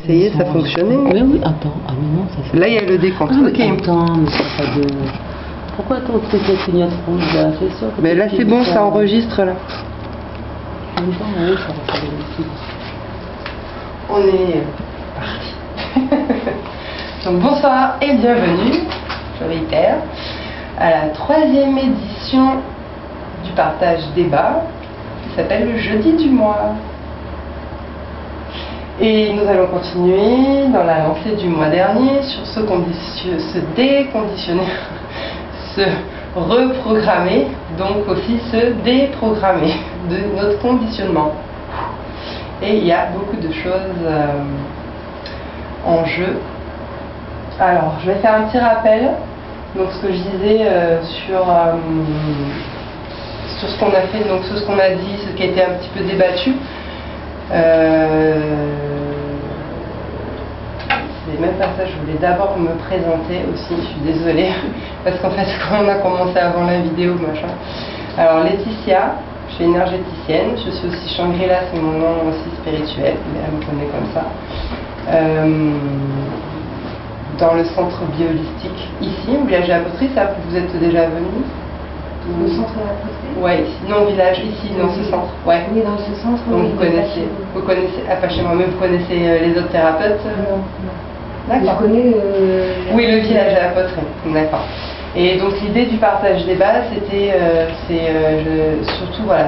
Essayez, ça fonctionnait. Mais oui, attends. Ah mais non, ça fait... Là, il y a le décompte. Ah, Ok. attends, mais ça pas de... Pourquoi ton truc là clignote rouge là? C'est sûr que Mais là, c'est bon, ça enregistre là. Je sais pas, oui, ça va faire des petits. On est parti. Donc bonsoir et bienvenue, je réitère, à la 3e édition du partage débat qui s'appelle le jeudi du mois. Et nous allons continuer dans la lancée du mois dernier sur se déconditionner, se reprogrammer, donc aussi se déprogrammer de notre conditionnement. Et il y a beaucoup de choses en jeu. Alors, je vais faire un petit rappel. Donc, ce que je disais sur ce qu'on a fait, donc sur ce qu'on a dit, ce qui a été un petit peu débattu. C'est même pas ça, je voulais d'abord me présenter aussi, je suis désolée, parce qu'en fait, quand on a commencé avant la vidéo, machin. Alors, Laetitia, je suis énergéticienne, je suis aussi Shangri-La, c'est mon nom aussi spirituel, mais elle me connaît comme ça. Dans le centre bioholistique ici, au village de la Poterie, ça, vous êtes déjà venu? Le centre de la Poterie? Ouais, ici, non, village, ici, dans ce centre. Ouais. Oui, dans ce centre. Donc oui, vous connaissez, ah, pas chez moi, mais vous connaissez les autres thérapeutes? Non. D'accord. Je connais oui, le village à la Poterie, d'accord. Et donc l'idée du partage débat, c'était surtout voilà,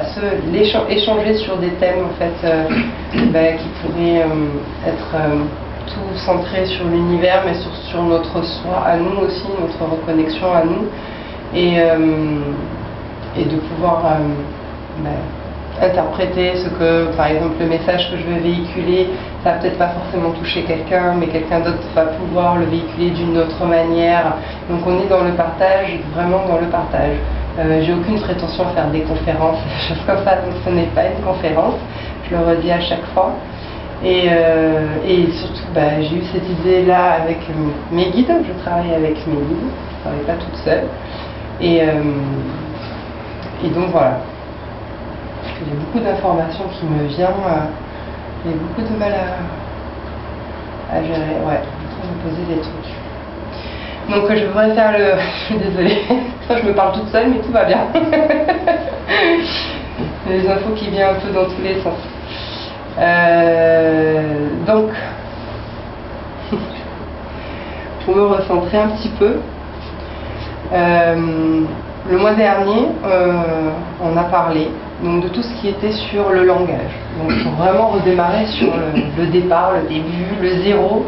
échanger sur des thèmes en fait qui pourraient être tout centrés sur l'univers, mais sur notre soi à nous aussi, notre reconnexion à nous, et de pouvoir interpréter ce que, par exemple, le message que je veux véhiculer, ça va peut-être pas forcément toucher quelqu'un, mais quelqu'un d'autre va pouvoir le véhiculer d'une autre manière. Donc on est dans le partage, vraiment dans le partage. J'ai aucune prétention à faire des conférences, des choses comme ça, donc ce n'est pas une conférence, je le redis à chaque fois. Et surtout, j'ai eu cette idée-là avec mes guides, je travaille avec mes guides, je ne travaille pas toute seule. Et donc voilà. J'ai beaucoup d'informations qui me viennent, j'ai beaucoup de mal à gérer, ouais, je vais me poser des trucs. Donc je voudrais faire le... Je suis désolée, je me parle toute seule, mais tout va bien. Les infos qui viennent un peu dans tous les sens. Donc, pour me recentrer un petit peu, le mois dernier, on a parlé donc, de tout ce qui était sur le langage. Donc pour vraiment redémarrer sur le départ, le début, le zéro,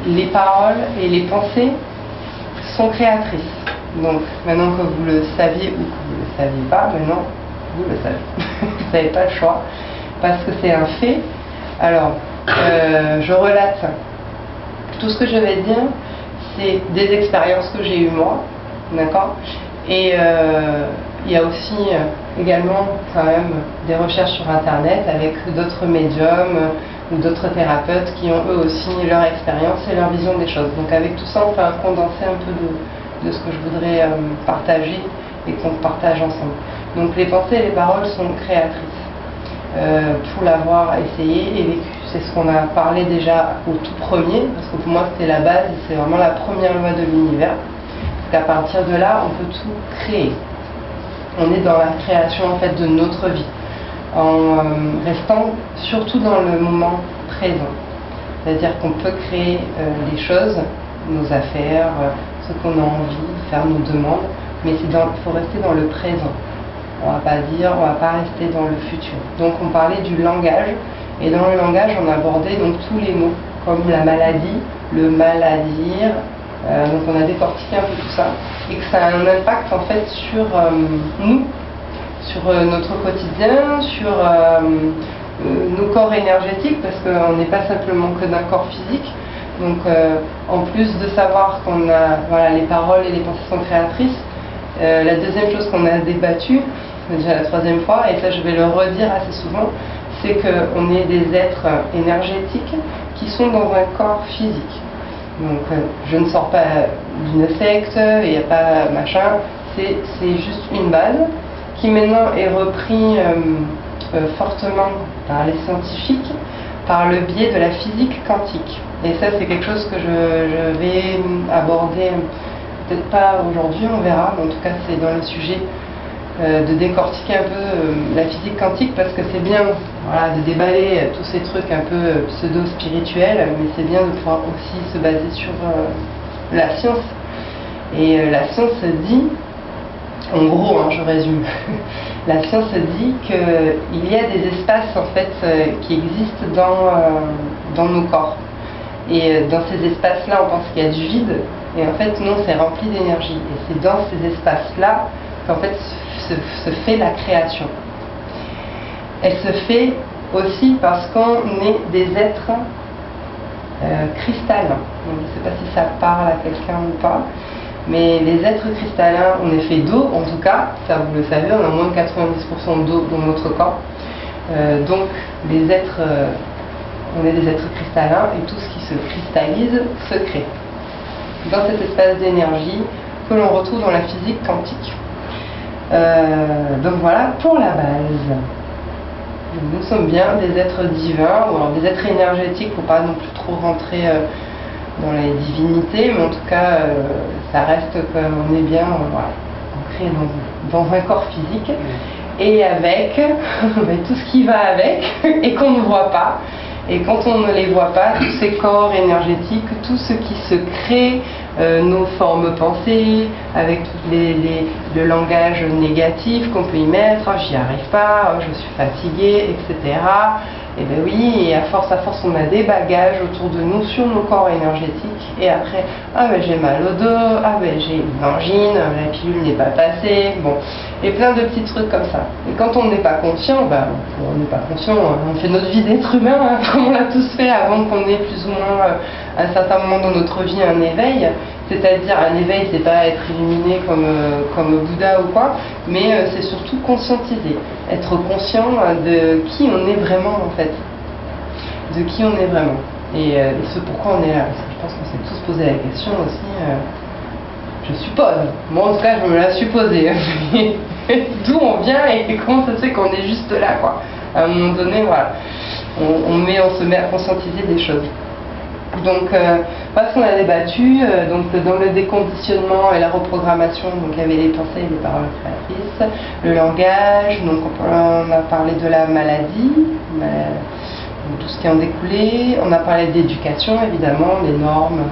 les paroles et les pensées sont créatrices. Donc maintenant que vous le saviez ou que vous ne le saviez pas, maintenant vous le savez. Vous n'avez pas le choix parce que c'est un fait. Alors, je relate tout ce que je vais dire, c'est des expériences que j'ai eues moi. D'accord. Et il y a aussi également quand même des recherches sur internet avec d'autres médiums ou d'autres thérapeutes qui ont eux aussi leur expérience et leur vision des choses. Donc avec tout ça on fait un condensé un peu de ce que je voudrais partager et qu'on partage ensemble. Donc les pensées et les paroles sont créatrices. Pour l'avoir essayé et vécu. C'est ce qu'on a parlé déjà au tout premier, parce que pour moi c'était la base, c'est vraiment la première loi de l'univers. Qu'à partir de là, on peut tout créer. On est dans la création en fait de notre vie, en restant surtout dans le moment présent. C'est-à-dire qu'on peut créer les choses, nos affaires, ce qu'on a envie, faire nos demandes, mais il faut rester dans le présent. On va pas rester dans le futur. Donc on parlait du langage, et dans le langage on abordait donc tous les mots, comme la maladie, le mal à dire. Donc on a décortiqué un peu tout ça et que ça a un impact en fait sur nous, sur notre quotidien, sur nos corps énergétiques, parce qu'on n'est pas simplement que d'un corps physique. Donc en plus de savoir qu'on a les paroles et les pensées sont créatrices, la deuxième chose qu'on a débattue, c'est déjà la troisième fois, et ça je vais le redire assez souvent, c'est qu'on est des êtres énergétiques qui sont dans un corps physique. Donc je ne sors pas d'une secte, il n'y a pas machin, c'est juste une base qui maintenant est repris fortement par les scientifiques par le biais de la physique quantique. Et ça, c'est quelque chose que je vais aborder, peut-être pas aujourd'hui, on verra, mais en tout cas, c'est dans les sujets de décortiquer un peu la physique quantique, parce que c'est bien, voilà, de déballer tous ces trucs un peu pseudo-spirituels, mais c'est bien de pouvoir aussi se baser sur la science. Et la science dit, en gros, je résume, la science dit qu'il y a des espaces en fait qui existent dans nos corps. Et dans ces espaces-là, on pense qu'il y a du vide, et en fait, non, c'est rempli d'énergie. Et c'est dans ces espaces-là qu'en fait se fait la création. Elle se fait aussi parce qu'on est des êtres cristallins. Donc, je ne sais pas si ça parle à quelqu'un ou pas, mais les êtres cristallins, on est fait d'eau, en tout cas, ça vous le savez, on a moins de 90% d'eau dans notre corps. Donc, les êtres, on est des êtres cristallins, et tout ce qui se cristallise se crée. Dans cet espace d'énergie que l'on retrouve dans la physique quantique. Donc voilà pour la base. Nous sommes bien des êtres divins, ou alors des êtres énergétiques, il ne faut pas non plus trop rentrer dans les divinités, mais en tout cas, ça reste qu'on est bien ancré dans un corps physique, et avec tout ce qui va avec, et qu'on ne voit pas. Et quand on ne les voit pas, tous ces corps énergétiques, tout ce qui se crée, nos formes pensées, avec tout le langage négatif qu'on peut y mettre, j'y arrive pas, je suis fatiguée, etc. Et bien oui, et à force, on a des bagages autour de nous sur nos corps énergétiques, et après, j'ai mal au dos, j'ai une angine, la pilule n'est pas passée, bon, et plein de petits trucs comme ça. Et quand on n'est pas conscient, on n'est pas conscient, on fait notre vie d'être humain, comme on l'a tous fait avant qu'on ait plus ou moins, à un certain moment dans notre vie, un éveil. C'est-à-dire, un éveil, c'est pas être illuminé comme Bouddha ou quoi, mais c'est surtout conscientiser, être conscient de qui on est vraiment en fait, de qui on est vraiment, et ce pourquoi on est là, parce que je pense qu'on s'est tous posé la question aussi, je suppose, moi en tout cas je me la suis posée, d'où on vient et comment ça se fait qu'on est juste là, quoi. À un moment donné, voilà, on se met à conscientiser des choses. Donc, parce qu'on a débattu, donc dans le déconditionnement et la reprogrammation, donc il y avait les pensées et les paroles créatrices, le langage, donc on a parlé de la maladie, tout ce qui en découlait, on a parlé d'éducation évidemment, les normes,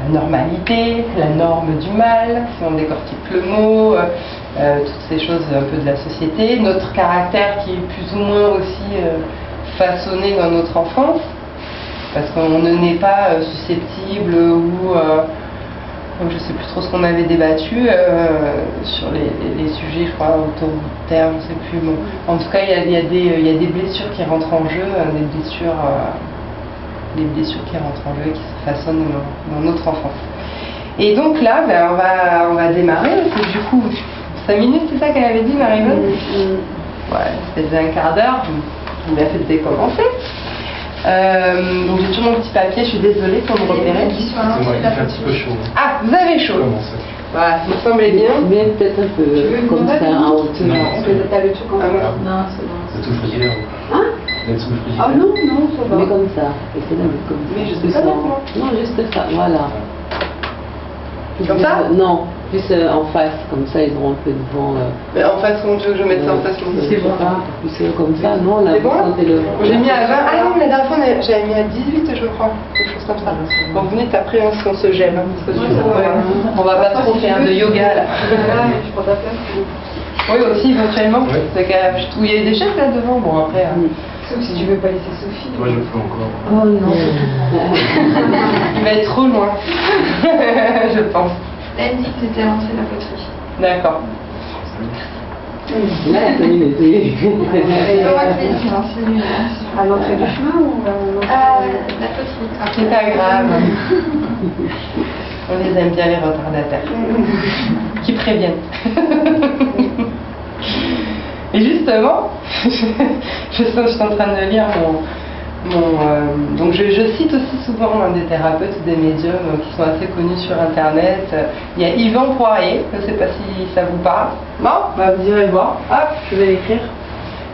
la normalité, la norme du mal, si on décortique le mot, toutes ces choses un peu de la société, notre caractère qui est plus ou moins aussi façonné dans notre enfance, parce qu'on ne naît pas susceptible ou je ne sais plus trop ce qu'on avait débattu sur les sujets, je crois, autoritaires, je ne sais plus. Bon. En tout cas, il y a des blessures qui rentrent en jeu, des blessures qui rentrent en jeu et qui se façonnent dans notre enfance. Et donc là, on va démarrer, parce que du coup, 5 minutes, c'est ça qu'elle avait dit, Marie-Vonne ? Ouais, c'était déjà un quart d'heure, j'ai bien fait de décommencer. Donc j'ai toujours mon petit papier, je suis désolée pour me repérer. C'est moi, il fait un petit peu chaud. Ah, vous avez chaud. Voilà, il me semblait bien. Mais peut-être un peu comme ça, en hauteur. T'as le truc en Ah, Non, c'est bon. C'est tout le frigidaire. Hein? Vous êtes sous le frigidaire. Ah non, ça va. Mais comme ça. Et c'est là, comme ça. Mais juste Plus ça, en- maintenant. Non, juste ça, voilà. Comme ça? Non, plus en face, comme ça ils auront un peu de vent. Mais en face, on veut que je mette ça en face, comme ça. C'est bon. Plus comme ça, non, là, C'est bon? vous sentez le. J'ai mis à 20. Ah non, la dernière fois, j'avais mis à 18, je crois. Quelque chose comme ça. Bon, vous venez après, on se gêne. Parce que on va pas trop faire de yoga, là. Je prends ta place. Oui, aussi, éventuellement. Oui. C'est qu'il y a des chefs là devant. Bon, après. Sauf si tu veux pas laisser Sophie. Moi, je le fais encore. Oh non. Il va être trop loin. Je pense. Elle dit que t'étais à l'entrée de la poterie. D'accord. Là, la communauté. À l'entrée du chemin ou à La poterie. C'est pas grave. On les aime bien, les retardataires. Qui préviennent. Et justement, je suis en train de lire donc je cite aussi souvent des thérapeutes ou des médiums qui sont assez connus sur internet. Il y a Yvan Poirier, je ne sais pas si ça vous parle. Non, vous irez voir. Hop, je vais l'écrire.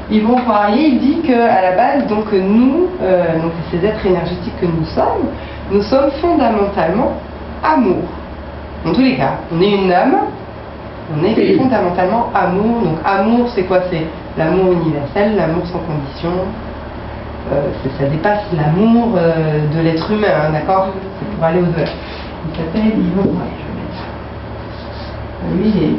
Yves Poirier, il dit qu'à la base, donc nous, donc ces êtres énergétiques que nous sommes fondamentalement amour. En tous les cas, on est une âme, on est fondamentalement amour. Donc amour, c'est quoi? C'est l'amour universel, l'amour sans condition. Ça dépasse l'amour de l'être humain, hein, d'accord? C'est pour aller au-delà. Il s'appelle Yves Poirier, je vais mettre ça. Lui,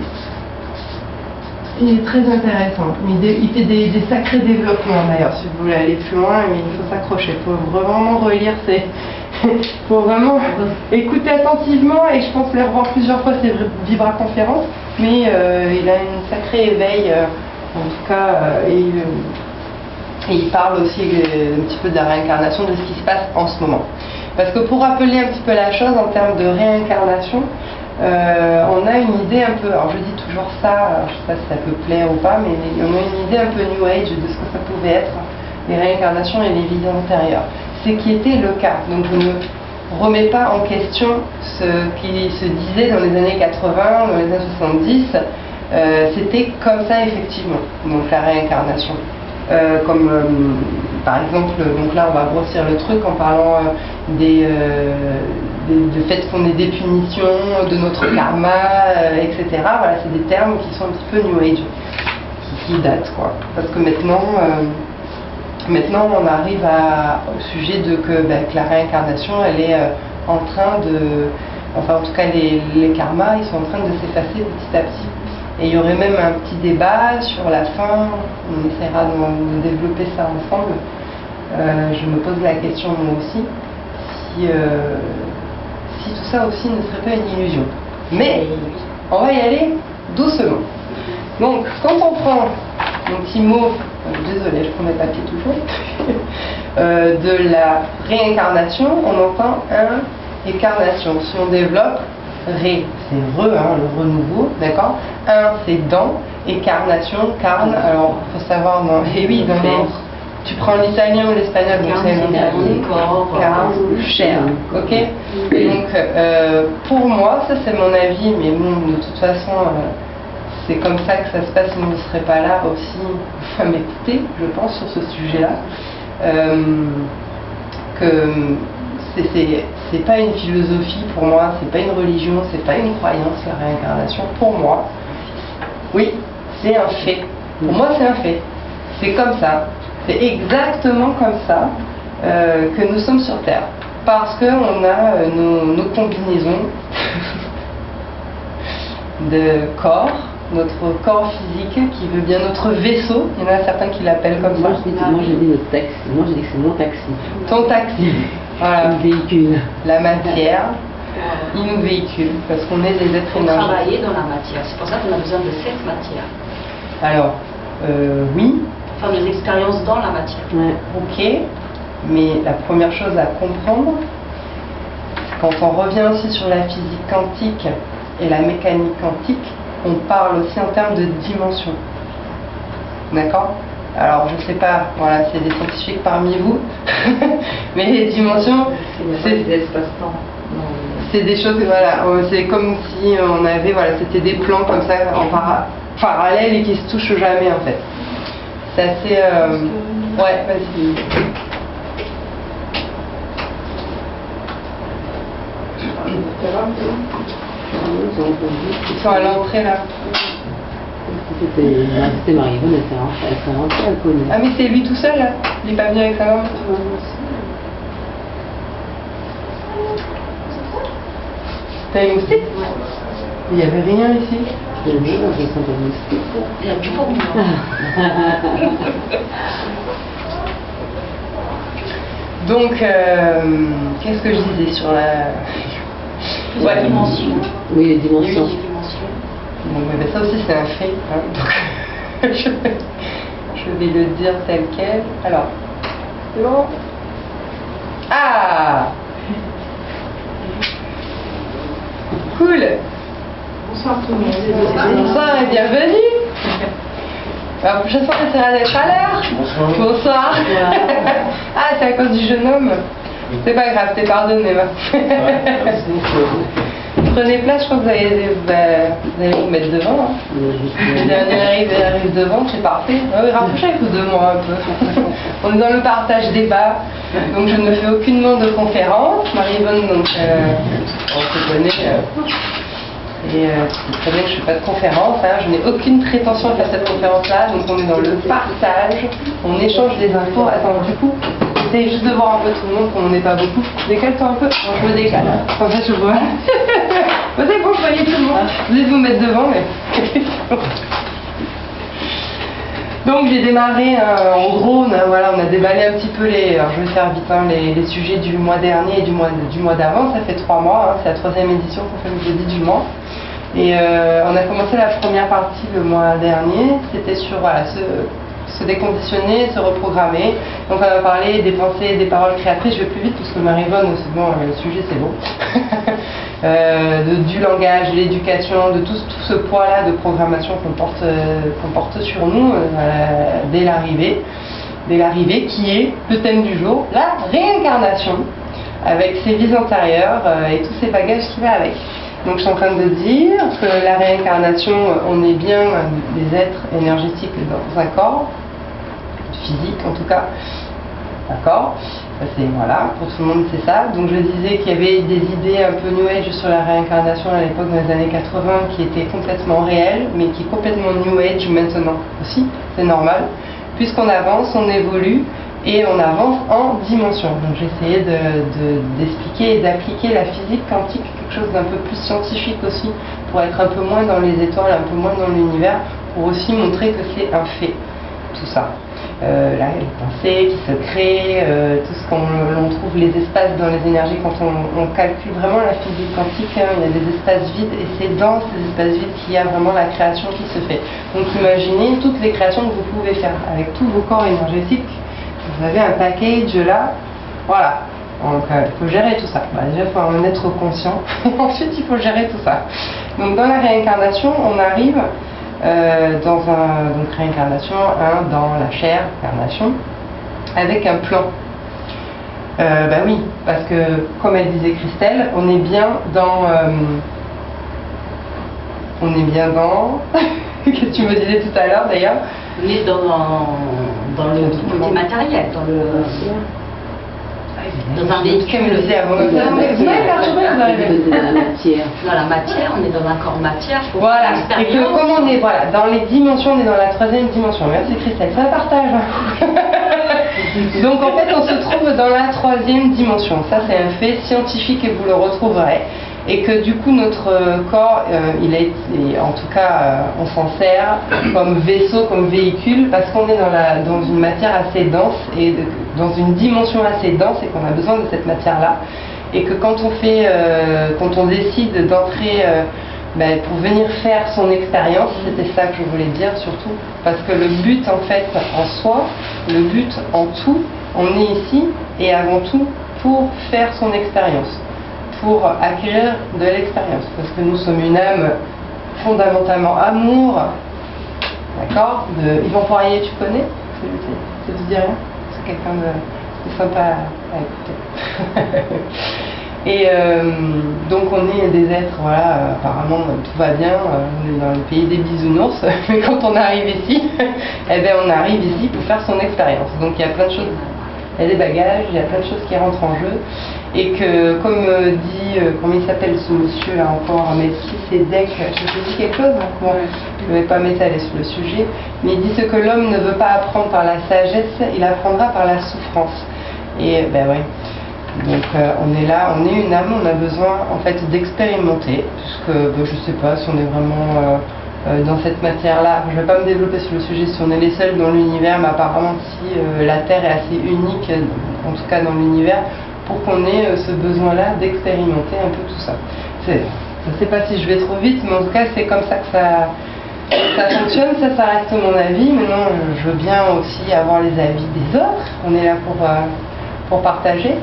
il est très intéressant. Il fait des sacrés développements d'ailleurs. Si vous voulez aller plus loin, il faut s'accrocher. Il faut vraiment relire. Il faut vraiment écouter attentivement et je pense les revoir plusieurs fois ces Vibra conférences. Mais il a une sacrée éveil, en tout cas. Et il parle aussi un petit peu de la réincarnation, de ce qui se passe en ce moment. Parce que pour rappeler un petit peu la chose en termes de réincarnation, on a une idée un peu, alors je dis toujours ça, je ne sais pas si ça peut plaire ou pas, mais on a une idée un peu New Age de ce que ça pouvait être, les réincarnations et les vies antérieures. C'est qui était le cas. Donc je ne remets pas en question ce qui se disait dans les années 80, dans les années 70, c'était comme ça effectivement, donc la réincarnation. Par exemple, donc là on va grossir le truc en parlant du fait qu'on ait des punitions, de notre karma, etc. Voilà, c'est des termes qui sont un petit peu New Age, qui datent quoi. Parce que maintenant on arrive au sujet que la réincarnation, elle est en train de, enfin en tout cas les karmas, ils sont en train de s'effacer petit à petit. Et il y aurait même un petit débat sur la fin, on essaiera de développer ça ensemble. Je me pose la question moi aussi, si tout ça aussi ne serait pas une illusion. Mais on va y aller doucement. Donc quand on prend mon petit mot, désolé je prends mes papiers toujours, de la réincarnation, on entend incarnation. Si on développe, ré, c'est re, hein, le renouveau, d'accord. Un, c'est dans, et carnation, carne, alors il faut savoir, et oui, dans tu prends l'italien ou l'espagnol, donc c'est carne, chair, ok. Et donc, pour moi, ça c'est mon avis, mais bon, de toute façon, c'est comme ça que ça se passe, vous ne serez pas là aussi à m'écouter, je pense, sur ce sujet-là. Que c'est pas une philosophie pour moi, c'est pas une religion, c'est pas une croyance, la réincarnation. Pour moi, oui, c'est un fait. Pour moi, c'est un fait. C'est comme ça. C'est exactement comme ça que nous sommes sur Terre. Parce qu'on a nos combinaisons de corps, notre corps physique qui veut bien notre vaisseau. Il y en a certains qui l'appellent comme ça. Moi, je dis notre taxi. Moi, je dis que c'est mon taxi. Ton taxi. Voilà. Le véhicule. La matière, il nous véhicule parce qu'on est des êtres Pour énergétiques. travailler dans la matière. C'est pour ça qu'on a besoin de cette matière. Alors, oui. Faire des expériences dans la matière. Ouais. Ok. Mais la première chose à comprendre, quand on revient aussi sur la physique quantique et la mécanique quantique, on parle aussi en termes de dimension. D'accord ? Alors, je ne sais pas, voilà, c'est des scientifiques parmi vous, mais les dimensions, c'est l'espace-temps. c'est des choses, voilà, c'est comme si on avait, voilà, c'était des plans comme ça en parallèle et qui se touchent jamais en fait. C'est assez, ouais, vas-y. Ils sont à l'entrée là. C'était Marie-Yvonne, elle s'est rentrée, elle connaît. Ah mais c'est lui tout seul là. Il n'est pas venu avec sa maman. T'as une moustique? Il n'y avait rien ici. Je vais dire, je sens pas moustique. Il y a du pour moi. Donc, qu'est-ce que je disais sur la... Plusieurs dimensions. Oui, les dimensions. Oui, les dimensions. Bon, mais ça aussi c'est un fait. Hein. Donc, je vais le dire tel quel. Alors, c'est bon? Ah! Cool! Bonsoir tout le monde. Bonsoir et bienvenue! La prochaine fois, j'essaierai d'être à l'heure. Bonsoir. Bonsoir. Ah, c'est à cause du jeune homme. C'est pas grave, t'es pardonné. Va. Prenez place, je crois que vous allez vous mettre devant. Hein. Le dernier arrive devant, c'est parfait. Ah oui, rapprochez-vous de moi un peu. On est dans le partage débat, donc je ne fais aucunement de conférence. Marie-Yvonne, donc, on se connaît. Et c'est très bien que je ne fais pas de conférence, hein. Je n'ai aucune prétention à faire cette conférence-là, donc on est dans le partage, on échange des infos. Attends, du coup, j'essaie juste de voir un peu tout le monde, comme on n'est pas beaucoup. Décale-toi un peu. Non, je me décale. En fait, je vois. C'est bon, je voyais tout le monde. Je vais vous mettre devant, mais. Donc j'ai démarré, en gros, on a déballé un petit peu alors je vais faire vite, hein, les sujets du mois dernier et du mois d'avant. Ça fait 3 mois, hein, c'est la 3e édition qu'on fait le jeudi du mois. Et on a commencé la première partie le mois dernier, c'était sur se déconditionner, se reprogrammer. Donc on a parlé des pensées, des paroles créatrices. Je vais plus vite parce que Marie-Yvonne, c'est bon, le sujet c'est bon. Du langage, de l'éducation, de tout ce poids-là de programmation qu'on porte sur nous dès l'arrivée, qui est le thème du jour, la réincarnation, avec ses vies antérieures et tous ces bagages qui va avec. Donc je suis en train de dire que la réincarnation, on est bien des êtres énergétiques dans un corps, physique en tout cas, d'accord ? Voilà, pour tout le monde c'est ça. Donc je disais qu'il y avait des idées un peu New Age sur la réincarnation à l'époque dans les années 80 qui étaient complètement réelles, mais qui est complètement New Age maintenant aussi, c'est normal. Puisqu'on avance, on évolue et on avance en dimension. Donc j'essayais d'expliquer et d'appliquer la physique quantique, quelque chose d'un peu plus scientifique aussi, pour être un peu moins dans les étoiles, un peu moins dans l'univers, pour aussi montrer que c'est un fait, tout ça. Là, les pensées qui se créent, tout ce l'on trouve, les espaces dans les énergies, quand on calcule vraiment la physique quantique, hein, il y a des espaces vides et c'est dans ces espaces vides qu'il y a vraiment la création qui se fait. Donc imaginez toutes les créations que vous pouvez faire avec tous vos corps énergétiques. Vous avez un package là, voilà. Donc il faut gérer tout ça. Déjà il faut en être conscient, ensuite il faut gérer tout ça. Donc dans la réincarnation, on arrive donc réincarnation, dans la chair, incarnation, avec un plan. Oui, parce que comme elle disait Christelle, on est bien dans qu'est-ce que tu me disais tout à l'heure d'ailleurs? On est dans le côté matériel, dans un véhicule. Comme je disais avant, vous m'avez perturbé, vous arrivez. Dans la matière, on est dans un corps matière. Voilà, et que comme on est dans les dimensions, on est dans la 3e dimension. Merci Christelle, ça partage. Donc en fait, on se trouve dans la 3e dimension. Ça, c'est un fait scientifique et vous le retrouverez. Et que du coup, notre corps, en tout cas, on s'en sert comme vaisseau, comme véhicule, parce qu'on est dans une matière assez dense et dans une dimension assez dense et qu'on a besoin de cette matière-là. Et que quand on décide d'entrer pour venir faire son expérience, c'était ça que je voulais dire surtout, parce que le but en fait en soi, le but en tout, on est ici et avant tout pour faire son expérience, pour acquérir de l'expérience, parce que nous sommes une âme fondamentalement amour, d'accord, Yvan Poirier, tu connais? Ça te dit rien? C'est quelqu'un de sympa à écouter. Et donc on est des êtres, voilà, apparemment tout va bien, on est dans le pays des bisounours, mais quand on arrive ici, on arrive ici pour faire son expérience. Donc il y a plein de choses, il y a des bagages, il y a plein de choses qui rentrent en jeu, et que comme dit, comment il s'appelle ce monsieur là encore, mais si c'est Deck, je te dis quelque chose, bon, je ne vais pas m'étaler sur le sujet, mais il dit ce que l'homme ne veut pas apprendre par la sagesse, il apprendra par la souffrance. Et oui. Donc on est là, on est une âme, on a besoin en fait d'expérimenter, puisque je ne sais pas si on est vraiment dans cette matière-là. Je ne vais pas me développer sur le sujet si on est les seuls dans l'univers, mais apparemment si la Terre est assez unique, en tout cas dans l'univers, pour qu'on ait ce besoin-là d'expérimenter un peu tout ça. Je ne sais pas si je vais trop vite, mais en tout cas c'est comme ça que ça fonctionne, ça reste mon avis. Maintenant je veux bien aussi avoir les avis des autres, on est là pour partager.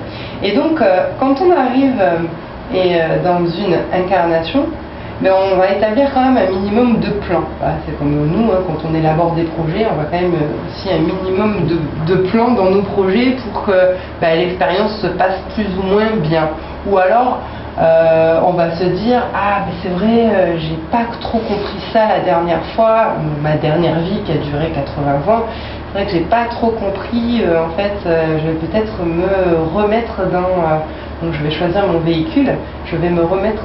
Et donc, quand on arrive dans une incarnation, on va établir quand même un minimum de plans. Voilà, c'est comme nous, quand on élabore des projets, on va quand même aussi un minimum de plans dans nos projets pour que l'expérience se passe plus ou moins bien. Ou alors, On va se dire ah mais c'est vrai, j'ai pas trop compris ça la dernière fois, ma dernière vie qui a duré 80 ans, c'est vrai que j'ai pas trop compris, en fait je vais peut-être me remettre donc je vais choisir mon véhicule, je vais me remettre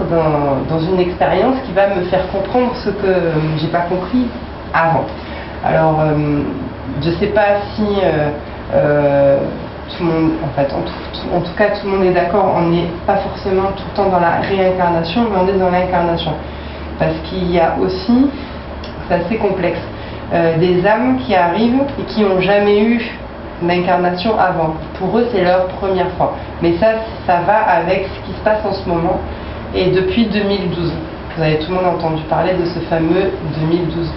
dans une expérience qui va me faire comprendre ce que j'ai pas compris avant. Alors je sais pas si tout le monde, en fait, en tout cas tout le monde est d'accord, on n'est pas forcément tout le temps dans la réincarnation, mais on est dans l'incarnation. Parce qu'il y a aussi, c'est assez complexe, des âmes qui arrivent et qui n'ont jamais eu d'incarnation avant. Pour eux, c'est leur première fois. Mais ça va avec ce qui se passe en ce moment. Et depuis 2012, vous avez tout le monde entendu parler de ce fameux 2012.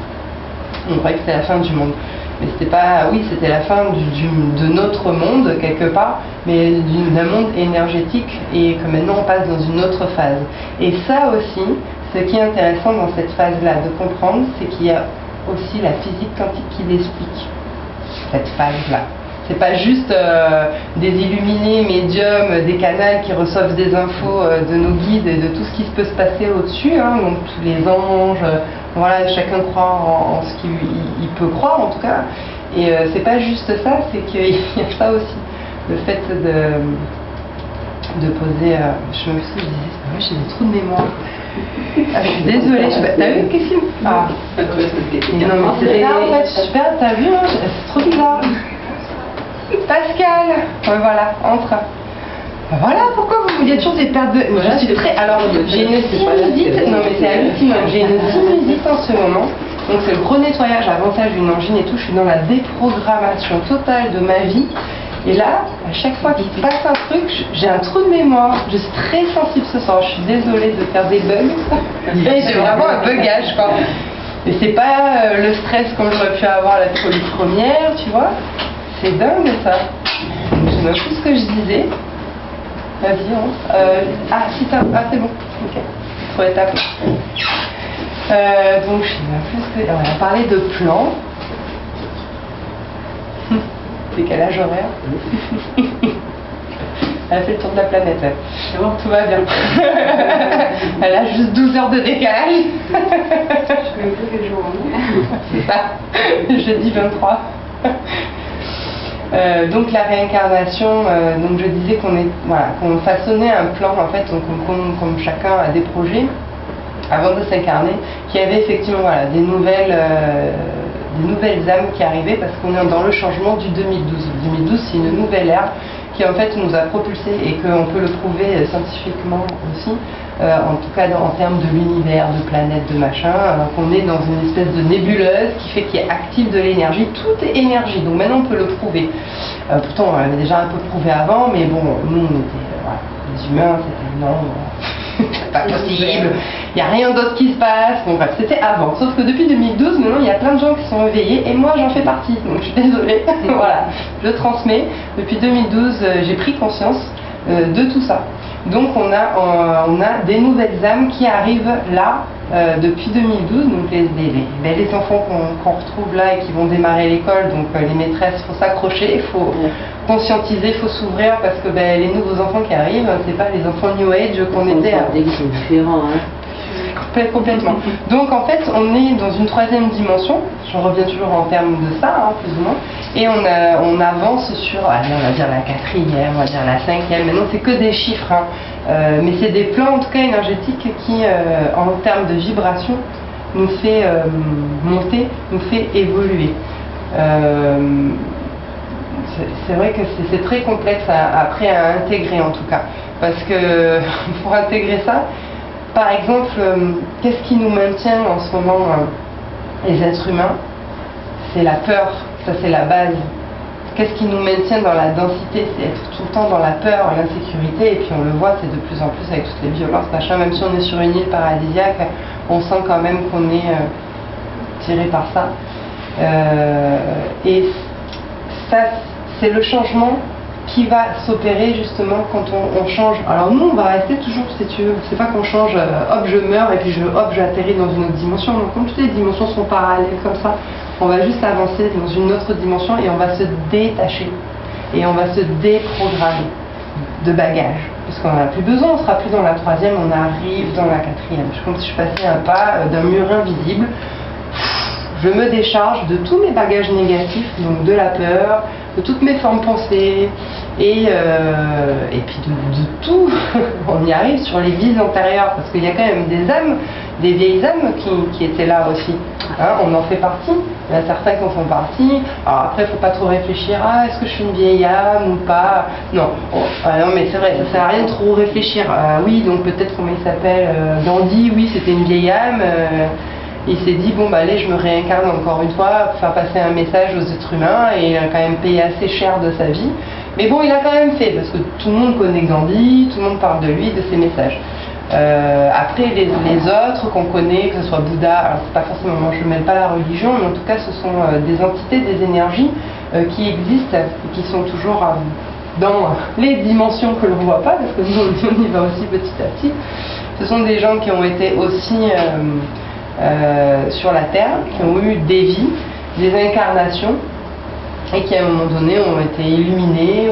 On croyait que c'était la fin du monde. Mais c'était pas, oui, c'était la fin de notre monde quelque part, mais d'un monde énergétique, et que maintenant on passe dans une autre phase. Et ça aussi, ce qui est intéressant dans cette phase-là de comprendre, c'est qu'il y a aussi la physique quantique qui l'explique, cette phase-là. C'est pas juste des illuminés, médiums, des canals qui reçoivent des infos de nos guides et de tout ce qui peut se passer au-dessus, hein, donc tous les anges, voilà, chacun croit en ce qu'il peut croire en tout cas. Et c'est pas juste ça, c'est qu'il y a ça aussi, le fait de poser. Je me suis dit, moi j'ai des trous de mémoire. Ah, je suis désolée, t'as vu qu'est-ce qu'il me. Ah. Non mais c'est là en fait, super, t'as vu, hein, c'est trop bizarre. Pascal, ouais, voilà, entre. Voilà pourquoi il y a toujours des pertes de. Je suis très. Alors j'ai une sinusite, non mais c'est hallucinant, j'ai une sinusite en ce moment. Donc c'est le gros nettoyage, avantage d'une angine et tout, je suis dans la déprogrammation totale de ma vie. Et là, à chaque fois qu'il se passe un truc, j'ai un trou de mémoire, je suis très sensible ce soir, je suis désolée de faire des bugs. J'ai vraiment un bugage quoi. Et c'est pas le stress comme j'aurais pu avoir la folie première, tu vois. C'est dingue ça. Je sais même plus ce que je disais. Vas-y, ah si t'as. Ah c'est bon. Ok. Trop étape. Donc je sais même plus ce que. On va parler de plans. Décalage horaire. Elle a fait le tour de la planète. C'est bon, tout va bien. Elle a juste 12 heures de décalage. Je sais même plus quel jour on est. C'est ça. Jeudi 23. Donc la réincarnation, donc je disais qu'on façonnait un plan en fait, donc comme chacun a des projets avant de s'incarner, qui avait effectivement des nouvelles âmes qui arrivaient parce qu'on est dans le changement du 2012. Le 2012 c'est une nouvelle ère qui en fait nous a propulsés et qu'on peut le prouver scientifiquement aussi, en tout cas en termes de l'univers, de planètes, de machin, qu'on est dans une espèce de nébuleuse qui fait qu'il active de l'énergie, tout est énergie, donc maintenant on peut le prouver. Pourtant on l'avait déjà un peu prouvé avant, mais bon, nous on était, les humains, c'était non, c'est pas possible, il n'y a rien d'autre qui se passe, bon bref, c'était avant, sauf que depuis 2012, maintenant il y a plein de gens qui sont éveillés, et moi j'en fais partie, donc je suis désolée, voilà, je transmets, depuis 2012 j'ai pris conscience de tout ça. Donc on a des nouvelles âmes qui arrivent là depuis 2012, donc les enfants qu'on retrouve là et qui vont démarrer l'école, donc les maîtresses, il faut s'accrocher, il faut conscientiser, il faut s'ouvrir parce que les nouveaux enfants qui arrivent, c'est pas les enfants New Age qu'on était. C'est différent, hein. Complètement. Donc en fait on est dans une troisième dimension, je reviens toujours en termes de ça, hein, plus ou moins, et on avance sur, allez, on va dire la quatrième, on va dire la cinquième, maintenant c'est que des chiffres, hein, mais c'est des plans en tout cas énergétiques qui en termes de vibration nous fait monter, nous fait évoluer. C'est vrai que c'est très complexe après à intégrer en tout cas, parce que pour intégrer ça, par exemple, qu'est-ce qui nous maintient en ce moment, les êtres humains? C'est la peur, ça c'est la base. Qu'est-ce qui nous maintient dans la densité? C'est être tout le temps dans la peur, l'insécurité, et puis on le voit, c'est de plus en plus avec toutes les violences, machin. Même si on est sur une île paradisiaque, on sent quand même qu'on est tiré par ça. Et ça, c'est le changement qui va s'opérer justement quand on change. Alors nous on va rester toujours, si tu veux, c'est pas qu'on change, hop je meurs et puis j'atterris dans une autre dimension. Donc comme toutes les dimensions sont parallèles comme ça, on va juste avancer dans une autre dimension et on va se détacher et on va se déprogrammer de bagages. parce qu'on n'en a plus besoin, on sera plus dans la troisième, on arrive dans la quatrième. Je comme si je passais un pas d'un mur invisible. Je me décharge de tous mes bagages négatifs, donc de la peur, de toutes mes formes pensées, et puis de tout. On y arrive sur les vies antérieures, parce qu'il y a quand même des âmes, des vieilles âmes qui étaient là aussi. Hein, on en fait partie, il y en a certains qui en font partie. Alors après, il ne faut pas trop réfléchir, ah, est-ce que je suis une vieille âme ou pas? Non, non mais c'est vrai, ça ne sert à rien de trop réfléchir. Oui, donc peut-être, comment il s'appelle, Gandhi, oui, c'était une vieille âme. Il s'est dit, bon, bah allez, je me réincarne encore une fois pour faire passer un message aux êtres humains, et il a quand même payé assez cher de sa vie. Mais bon, il a quand même fait, parce que tout le monde connaît Gandhi, tout le monde parle de lui, de ses messages. Après, les autres qu'on connaît, que ce soit Bouddha, alors c'est pas forcément, moi je ne mêle pas la religion, mais en tout cas ce sont des entités, des énergies qui existent et qui sont toujours dans les dimensions que l'on ne voit pas, parce que nous on y va aussi petit à petit. Ce sont des gens qui ont été aussi sur la Terre, qui ont eu des vies, des incarnations, et qui à un moment donné ont été illuminés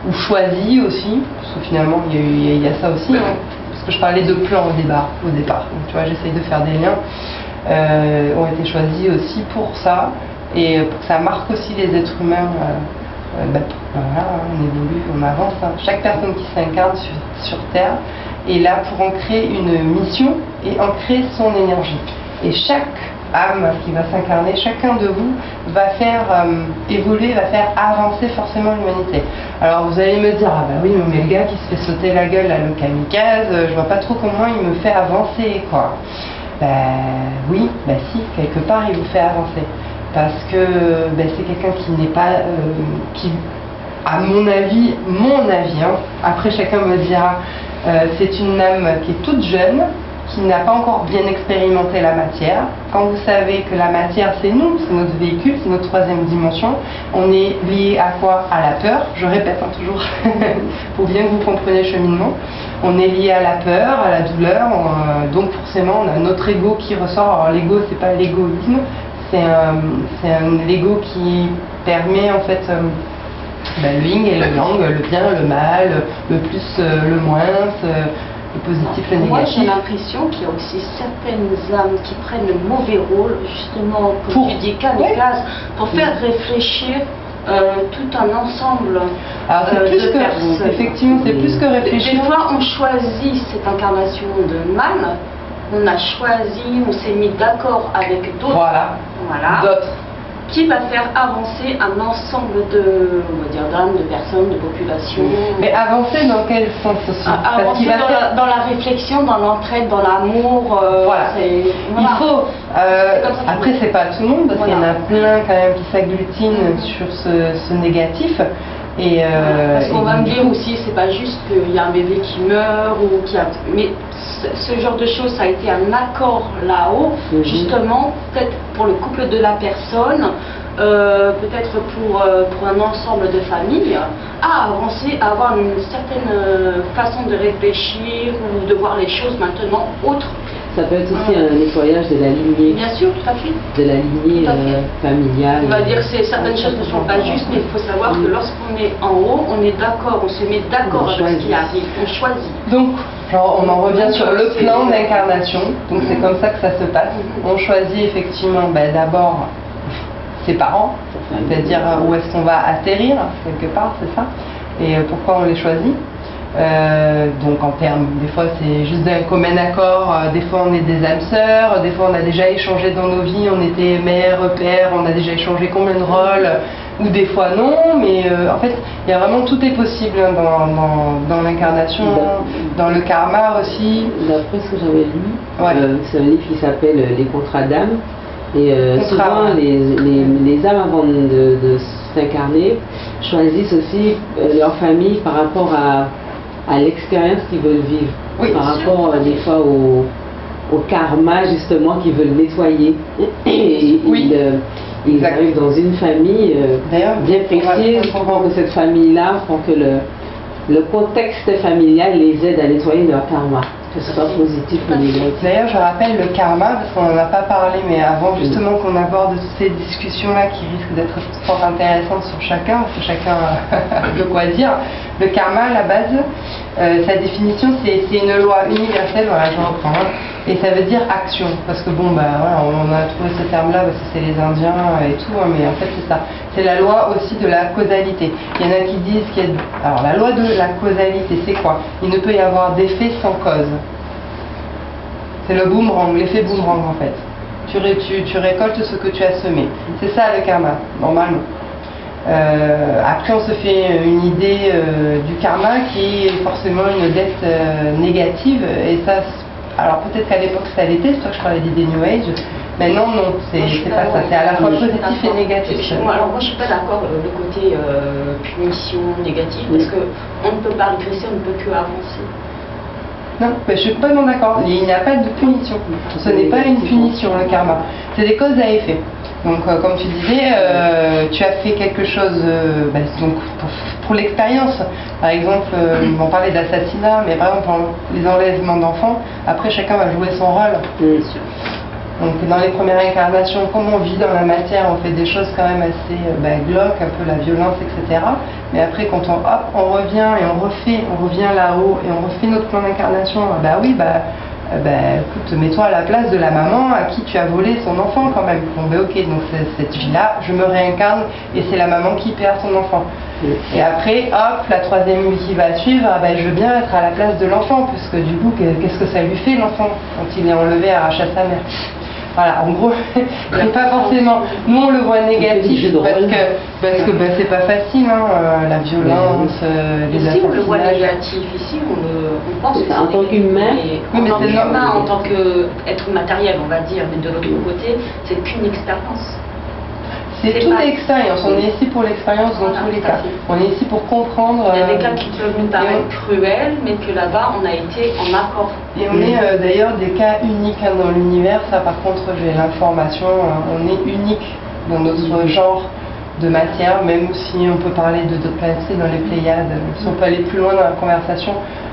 ou choisis aussi, parce que finalement il y a ça aussi, hein, parce que je parlais de plans au départ, donc tu vois, j'essaye de faire des liens, ont été choisis aussi pour ça, et pour que ça marque aussi les êtres humains. Voilà, on évolue, on avance, hein. Chaque personne qui s'incarne sur Terre est là pour ancrer une mission et ancrer son énergie. Et chaque âme qui va s'incarner, chacun de vous va faire évoluer, va faire avancer forcément l'humanité. Alors vous allez me dire, ah bah oui, mais le gars qui se fait sauter la gueule, là, le kamikaze, je vois pas trop comment il me fait avancer, quoi. Oui, si, quelque part il vous fait avancer. Parce que c'est quelqu'un qui n'est pas, qui, à mon avis, hein, après chacun me dira, c'est une âme qui est toute jeune, qui n'a pas encore bien expérimenté la matière. Quand vous savez que la matière c'est nous, c'est notre véhicule, c'est notre troisième dimension, on est lié à quoi? À la peur, je répète toujours, pour bien que vous compreniez le cheminement. On est lié à la peur, à la douleur, donc forcément on a notre ego qui ressort. Alors l'ego c'est pas l'égoïsme, c'est un ego qui permet en fait le yin et le yang, le bien, le mal, le plus, le moins, le positif, le négatif. Moi j'ai l'impression qu'il y a aussi certaines âmes qui prennent le mauvais rôle, justement, comme tu dis, kamikaze, pour faire réfléchir tout un ensemble de personnes. Effectivement, c'est plus que réfléchir. Des fois on choisit cette incarnation de mal, on a choisi, on s'est mis d'accord avec d'autres. Voilà. D'autres. Qui va faire avancer un ensemble de, on va dire, d'âmes, de personnes, de populations. Mais avancer dans quel sens aussi? Avancer dans la réflexion, dans l'entraide, dans l'amour. Voilà. Il faut. Après, c'est pas tout le monde, parce qu'il y en a plein quand même qui s'agglutinent sur ce négatif. Parce qu'on va me dire aussi, c'est pas juste qu'il y a un bébé qui meurt ou qui a. Mais ce genre de choses, ça a été un accord là-haut, justement, peut-être pour le couple de la personne, peut-être pour un ensemble de familles, à avancer, à avoir une certaine façon de réfléchir ou de voir les choses maintenant autres. Ça peut être aussi un nettoyage de la lignée. Bien sûr, tout à fait. De la lignée familiale. On va dire que certaines choses ne sont pas justes, mais il faut savoir que lorsqu'on est en haut, on est d'accord, on se met d'accord avec ce qui arrive, on choisit. Donc, on en revient sur le plan d'incarnation, donc c'est comme ça que ça se passe. On choisit effectivement d'abord ses parents, c'est-à-dire où est-ce qu'on va atterrir, quelque part, c'est ça, et pourquoi on les choisit. Donc en termes, des fois c'est juste d'un commun accord, des fois on est des âmes sœurs, des fois on a déjà échangé dans nos vies, on était mère, père, on a déjà échangé combien de rôles, ou des fois non, mais en fait il y a vraiment tout est possible dans l'incarnation, dans le karma aussi. D'après ce que j'avais lu, c'est un livre qui s'appelle Les contrats d'âme, et souvent les âmes avant de s'incarner choisissent aussi leur famille par rapport à l'expérience qu'ils veulent vivre, par rapport des fois au karma justement qu'ils veulent nettoyer. Et ils arrivent dans une famille bien précise pour que cette famille-là, pour que le contexte familial les aide à nettoyer leur karma, que ce soit positif ou négatif. D'ailleurs, je rappelle le karma, parce qu'on n'en a pas parlé, mais avant justement qu'on aborde toutes ces discussions-là qui risquent d'être fort intéressantes sur chacun, parce que chacun a de quoi dire. Le karma, à la base, sa définition, c'est une loi universelle, voilà, je reprends, hein, et ça veut dire action, parce que bon, bah, voilà, on a trouvé ce terme-là parce que c'est les Indiens et tout, hein, mais en fait c'est ça. C'est la loi aussi de la causalité. Il y en a qui disent qu'il y a... Alors la loi de la causalité, c'est quoi? Il ne peut y avoir d'effet sans cause. C'est le boomerang, l'effet boomerang en fait. Tu récoltes ce que tu as semé. C'est ça le karma, normalement. Après on se fait une idée du karma qui est forcément une dette négative, et ça, alors peut-être qu'à l'époque ça l'était, c'est toi que je parlais d'idée New Age, mais non, c'est pas ça, c'est à la fois positif et négatif. Alors moi je suis pas d'accord le côté punition négative, parce qu'on ne peut pas régresser, on ne peut que avancer. Non, mais je suis complètement d'accord, il n'y a pas de punition, ce n'est pas une punition le karma, c'est des causes à effet. Donc comme tu disais, tu as fait quelque chose donc, pour l'expérience. Par exemple, on parlait d'assassinat, mais par exemple les enlèvements d'enfants, après chacun va jouer son rôle. Bien sûr. Donc dans les premières incarnations, comme on vit dans la matière, on fait des choses quand même assez glauques, un peu la violence, etc. Mais après quand on revient et on revient là-haut et on refait notre plan d'incarnation, écoute, mets-toi à la place de la maman à qui tu as volé son enfant quand même. Bon ok, donc cette vie-là, je me réincarne et c'est la maman qui perd son enfant. Et après, hop, la troisième vie qui va suivre, je veux bien être à la place de l'enfant, puisque du coup, qu'est-ce que ça lui fait l'enfant quand il est enlevé, arraché à sa mère? Voilà, en gros, c'est pas forcément. Nous on le voit négatif parce que c'est pas facile, hein, la violence, les ici on le voit assassinages. négatif, ici on pense que en tant qu'humain. En tant qu'être matériel, on va dire, mais de l'autre côté, c'est qu'une expérience. C'est toute l'expérience, on est ici pour l'expérience dans tous les cas. On est ici pour comprendre. Il y a des cas qui peuvent nous paraître cruels, mais que là-bas on a été en accord. Et on est d'ailleurs des cas uniques dans l'univers, ça par contre j'ai l'information, on est unique dans notre genre de matière, même si on peut parler de d'autres planètes, dans les Pléiades, si on peut aller plus loin dans la conversation,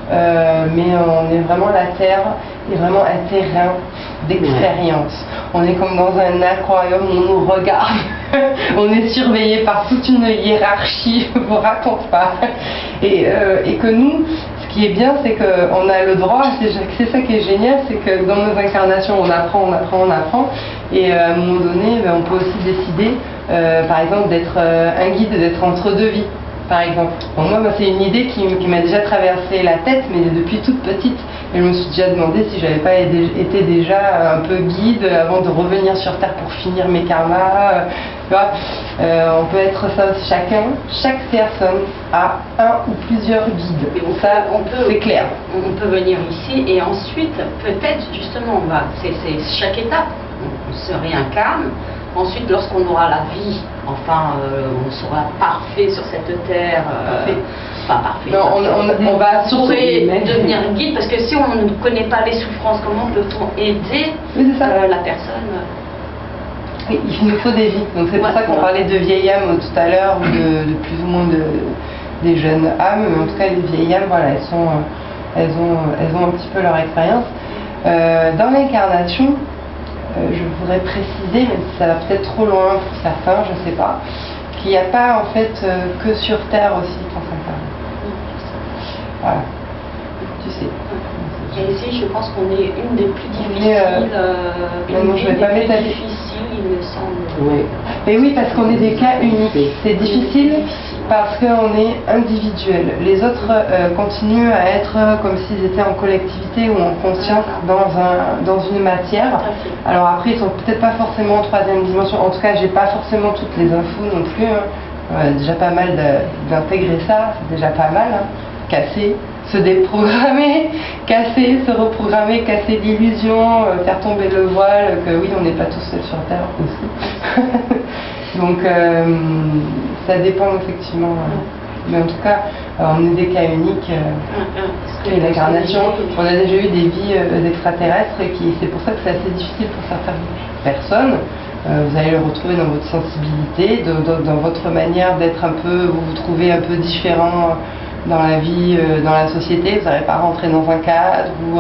mais on est vraiment la Terre est vraiment un terrain d'expérience. On est comme dans un aquarium où on nous regarde, on est surveillé par toute une hiérarchie, je vous raconte pas. Et que nous, ce qui est bien, c'est qu'on a le droit, c'est ça qui est génial, c'est que dans nos incarnations, on apprend, et à un moment donné, on peut aussi décider, par exemple, d'être un guide, d'être entre deux vies. Par exemple. Bon, moi, c'est une idée qui m'a déjà traversé la tête, mais depuis toute petite. Et je me suis déjà demandé si j'avais pas été déjà un peu guide avant de revenir sur Terre pour finir mes karmas. Tu vois, on peut être ça aussi, chaque personne a un ou plusieurs guides. Et c'est clair. On peut venir ici et ensuite, peut-être, justement, c'est chaque étape. On se réincarne. Ensuite, lorsqu'on aura la vie, on sera parfait sur cette terre. Pas parfait. Non, on va devenir guide, parce que si on ne connaît pas les souffrances, comment peut-on aider la personne? Oui, il nous faut des vies. Donc c'est pour ça qu'on parlait de vieilles âmes tout à l'heure, ou de plus ou moins des jeunes âmes. Mais en tout cas, les vieilles âmes, voilà, elles ont un petit peu leur expérience. Dans l'incarnation, je voudrais préciser, même si ça va peut-être trop loin pour certains, je ne sais pas, qu'il n'y a pas en fait que sur Terre aussi qu'on s'incarne. Voilà, tu sais. Et ici, je pense qu'on est une des plus difficiles. Il me semble. Oui. Mais oui, parce qu'on est des cas uniques. C'est difficile parce qu'on est individuel. Les autres continuent à être comme s'ils étaient en collectivité ou en conscience dans une matière. Alors après, ils sont peut-être pas forcément en troisième dimension. En tout cas, j'ai pas forcément toutes les infos non plus. Déjà pas mal d'intégrer ça, c'est déjà pas mal. Casser, se déprogrammer, casser, se reprogrammer, casser l'illusion, faire tomber le voile, que oui, on n'est pas tous seuls sur Terre aussi. Donc ça dépend effectivement. Mais en tout cas, on est des cas uniques. Et l'incarnation, on a déjà eu des vies extraterrestres, et c'est pour ça que c'est assez difficile pour certaines personnes. Vous allez le retrouver dans votre sensibilité, dans votre manière d'être un peu, vous vous trouvez un peu différent dans la vie, dans la société, vous n'allez pas rentrer dans un cadre, ou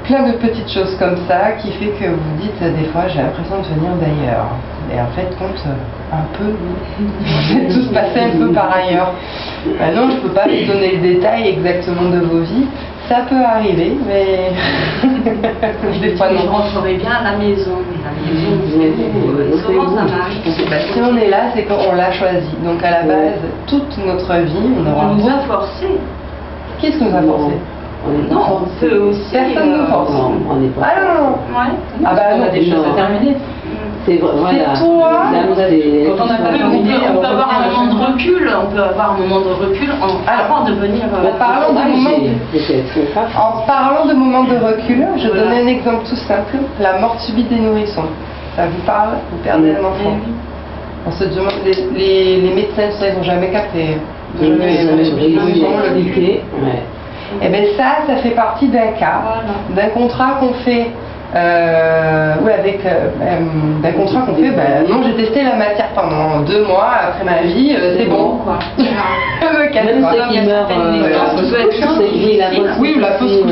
plein de petites choses comme ça qui fait que vous dites des fois j'ai l'impression de venir d'ailleurs. Et en fait, compte un peu, tout se passait un peu par ailleurs. Non, je ne peux pas vous donner le détail exactement de vos vies. Ça peut arriver, mais des fois Je non. rentrerai bien à la maison. Souvent, ça m'arrive. Bah, si on est là, c'est qu'on l'a choisi. Donc à la base, toute notre vie, on aura On nous a forcés. Qu'est-ce que nous a forcé? Non, on peut aussi. Personne ne force. Non, on n'est pas. Ah non, non. Ouais. Ah bah non, On a des choses à terminer. C'est voilà. C'est toi. Quand on n'a pas Oui, terminé, on peut avoir un moment de recul, avant de venir. En parlant de en parlant de moments de recul, je vais donner un exemple tout simple, la mort subite des nourrissons. Ça vous parle? Vous perdez un enfant. On se demande, les médecins, ça, ils n'ont jamais capté. Et bien ça fait partie d'un cas, d'un contrat qu'on fait. D'un contrat qu'on fait, non, j'ai testé la matière pendant 2 mois après ma vie, c'est bon. Quoi. Même ceux qui meurent, oui, la fausse couche.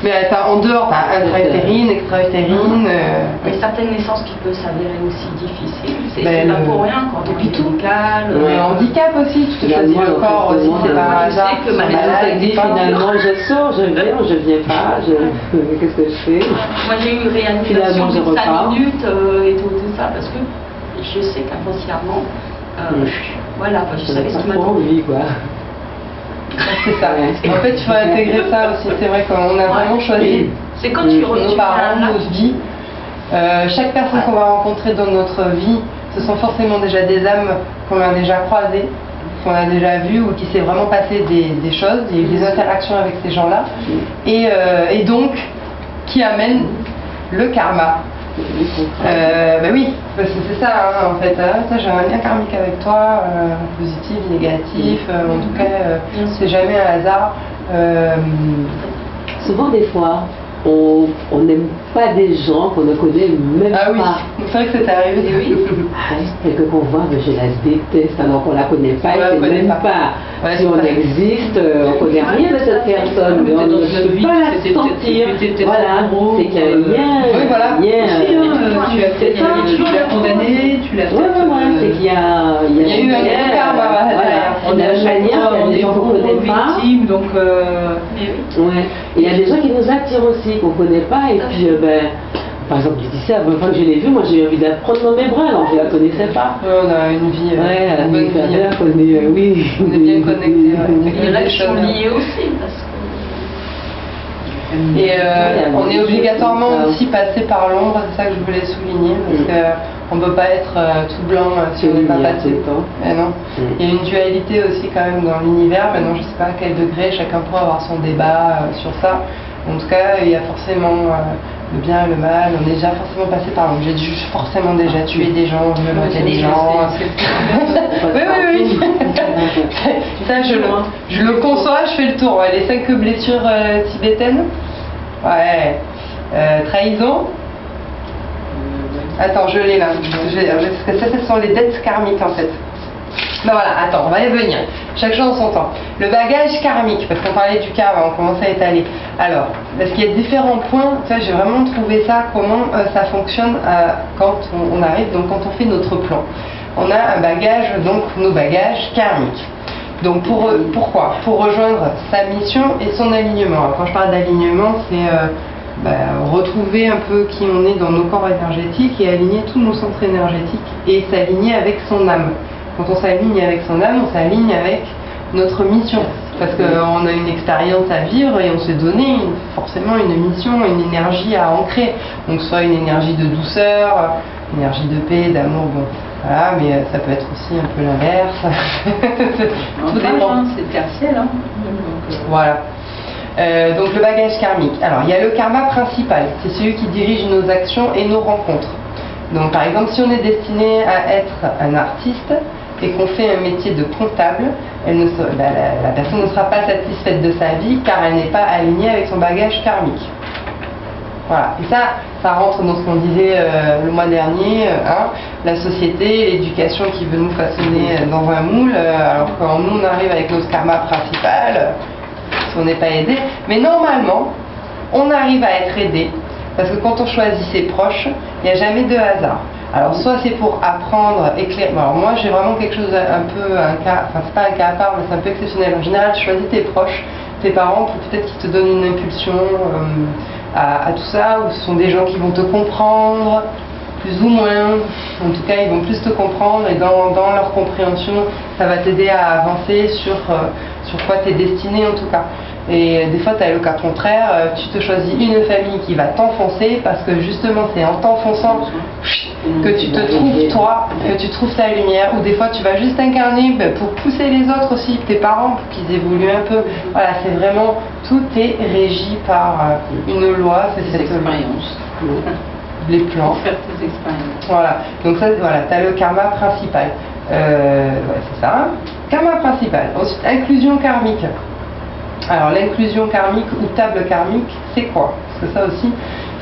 Mais en dehors, t'as intra-utérine, extra-utérine. Mais certaines naissances qui peuvent s'avérer aussi difficiles, c'est Ben, pas pour rien, quand on est médical. Le handicap aussi, tu te choisis le corps aussi, c'est pas Je sais que ma maladie dit finalement je sors, je viens pas, qu'est-ce que je fais? Moi j'ai eu réanimation de 5 minutes et tout ça, parce que je sais qu'inconsciemment, voilà, je savais ce qui m'attendait. C'est ça. En fait, il faut intégrer ça aussi. C'est vrai qu'on a vraiment choisi c'est quand tu nos parents, notre vie. Chaque personne qu'on va rencontrer dans notre vie, ce sont forcément déjà des âmes qu'on a déjà croisées, qu'on a déjà vues ou qui s'est vraiment passé des choses, il y a eu des interactions avec ces gens-là. Et donc, qui amènent le karma. Oui, parce que c'est ça en fait. J'ai un lien karmique avec toi, positif, négatif, en tout cas, c'est jamais un hasard. Souvent, des fois, on n'aime pas des gens qu'on ne connaît même pas. Ah oui, c'est vrai que c'est arrivé. Oui. Quelqu'un qu'on voit, mais je la déteste alors qu'on la connaît pas, et c'est même pas. Si on existe, on connaît rien de cette personne, mais on ne peut pas la sentir. Voilà, c'est qu'il y a un lien. Oui, voilà. Tu l'as condamné, tu l'as fait. C'est qu'il y a eu un karma. On a une manière, il y a des gens qu'on ne connaît pas. Donc, il y a des gens qui nous attirent aussi, qu'on ne connaît pas, et puis, par exemple, je dis ça, la première fois que je l'ai vue, moi j'ai eu envie de la prendre dans mes bras, alors je ne la connaissais pas. On a une vie, une bonne vie. On est bien connectés. Et là, ils sont liés aussi, parce que... Et on est obligatoirement aussi passé par l'ombre, c'est ça que je voulais souligner, parce qu'on ne peut pas être tout blanc si on n'est pas passé. Mais non. Il y a une dualité aussi quand même dans l'univers, maintenant je ne sais pas à quel degré, chacun pourra avoir son débat sur ça. En tout cas, il y a forcément le bien et le mal, on est déjà forcément passé par l'ombre. J'ai forcément déjà tué des gens, violenté des gens. Oui. Ça, je le conçois, je fais le tour. Les 5 blessures tibétaines. Ouais. Trahison. Attends, je l'ai là. Parce que ça, ce sont les dettes karmiques en fait. Ben voilà, attends, on va y venir. Chaque chose en son temps. Le bagage karmique, parce qu'on parlait du karma, on commence à étaler. Alors, parce qu'il y a différents points, j'ai vraiment trouvé ça, comment ça fonctionne quand on arrive, donc quand on fait notre plan. On a un bagage, donc nos bagages karmiques. Donc pourquoi? Pour rejoindre sa mission et son alignement. Alors, quand je parle d'alignement, c'est retrouver un peu qui on est dans nos corps énergétiques et aligner tous nos centres énergétiques et s'aligner avec son âme. Quand on s'aligne avec son âme, on s'aligne avec notre mission. Parce qu'on a une expérience à vivre et on s'est donné forcément une mission, une énergie à ancrer. Donc soit une énergie de douceur, une énergie de paix, d'amour, bon. Voilà, mais ça peut être aussi un peu l'inverse. Tout dépend. C'est tertiel. Voilà. Donc le bagage karmique. Alors il y a le karma principal, c'est celui qui dirige nos actions et nos rencontres. Donc par exemple, si on est destiné à être un artiste et qu'on fait un métier de comptable, la personne ne sera pas satisfaite de sa vie car elle n'est pas alignée avec son bagage karmique. Voilà. Et ça rentre dans ce qu'on disait le mois dernier, la société, l'éducation qui veut nous façonner dans un moule, alors que quand nous on arrive avec notre karma principal, si on n'est pas aidé. Mais normalement, on arrive à être aidé, parce que quand on choisit ses proches, il n'y a jamais de hasard. Alors soit c'est pour apprendre, éclairer. Alors moi j'ai vraiment quelque chose c'est pas un cas à part, mais c'est un peu exceptionnel. En général, tu choisis tes proches, tes parents, pour peut-être qu'ils te donnent une impulsion à tout ça, ou ce sont des gens qui vont te comprendre, plus ou moins. En tout cas, ils vont plus te comprendre, et dans leur compréhension, ça va t'aider à avancer sur quoi tu es destiné en tout cas. Et des fois, tu as le cas contraire, tu te choisis une famille qui va t'enfoncer parce que justement, c'est en t'enfonçant que tu te trouves toi, que tu trouves ta lumière. Ou des fois, tu vas juste incarner pour pousser les autres aussi, tes parents, pour qu'ils évoluent un peu. Voilà, c'est vraiment, tout est régi par une loi, c'est cette expérience. Les plans. Faire tes expériences. Voilà, donc ça, voilà, tu as le karma principal. Ouais, c'est ça. Karma principal. Ensuite, inclusion karmique. Alors l'inclusion karmique ou table karmique, c'est quoi? Parce que ça aussi,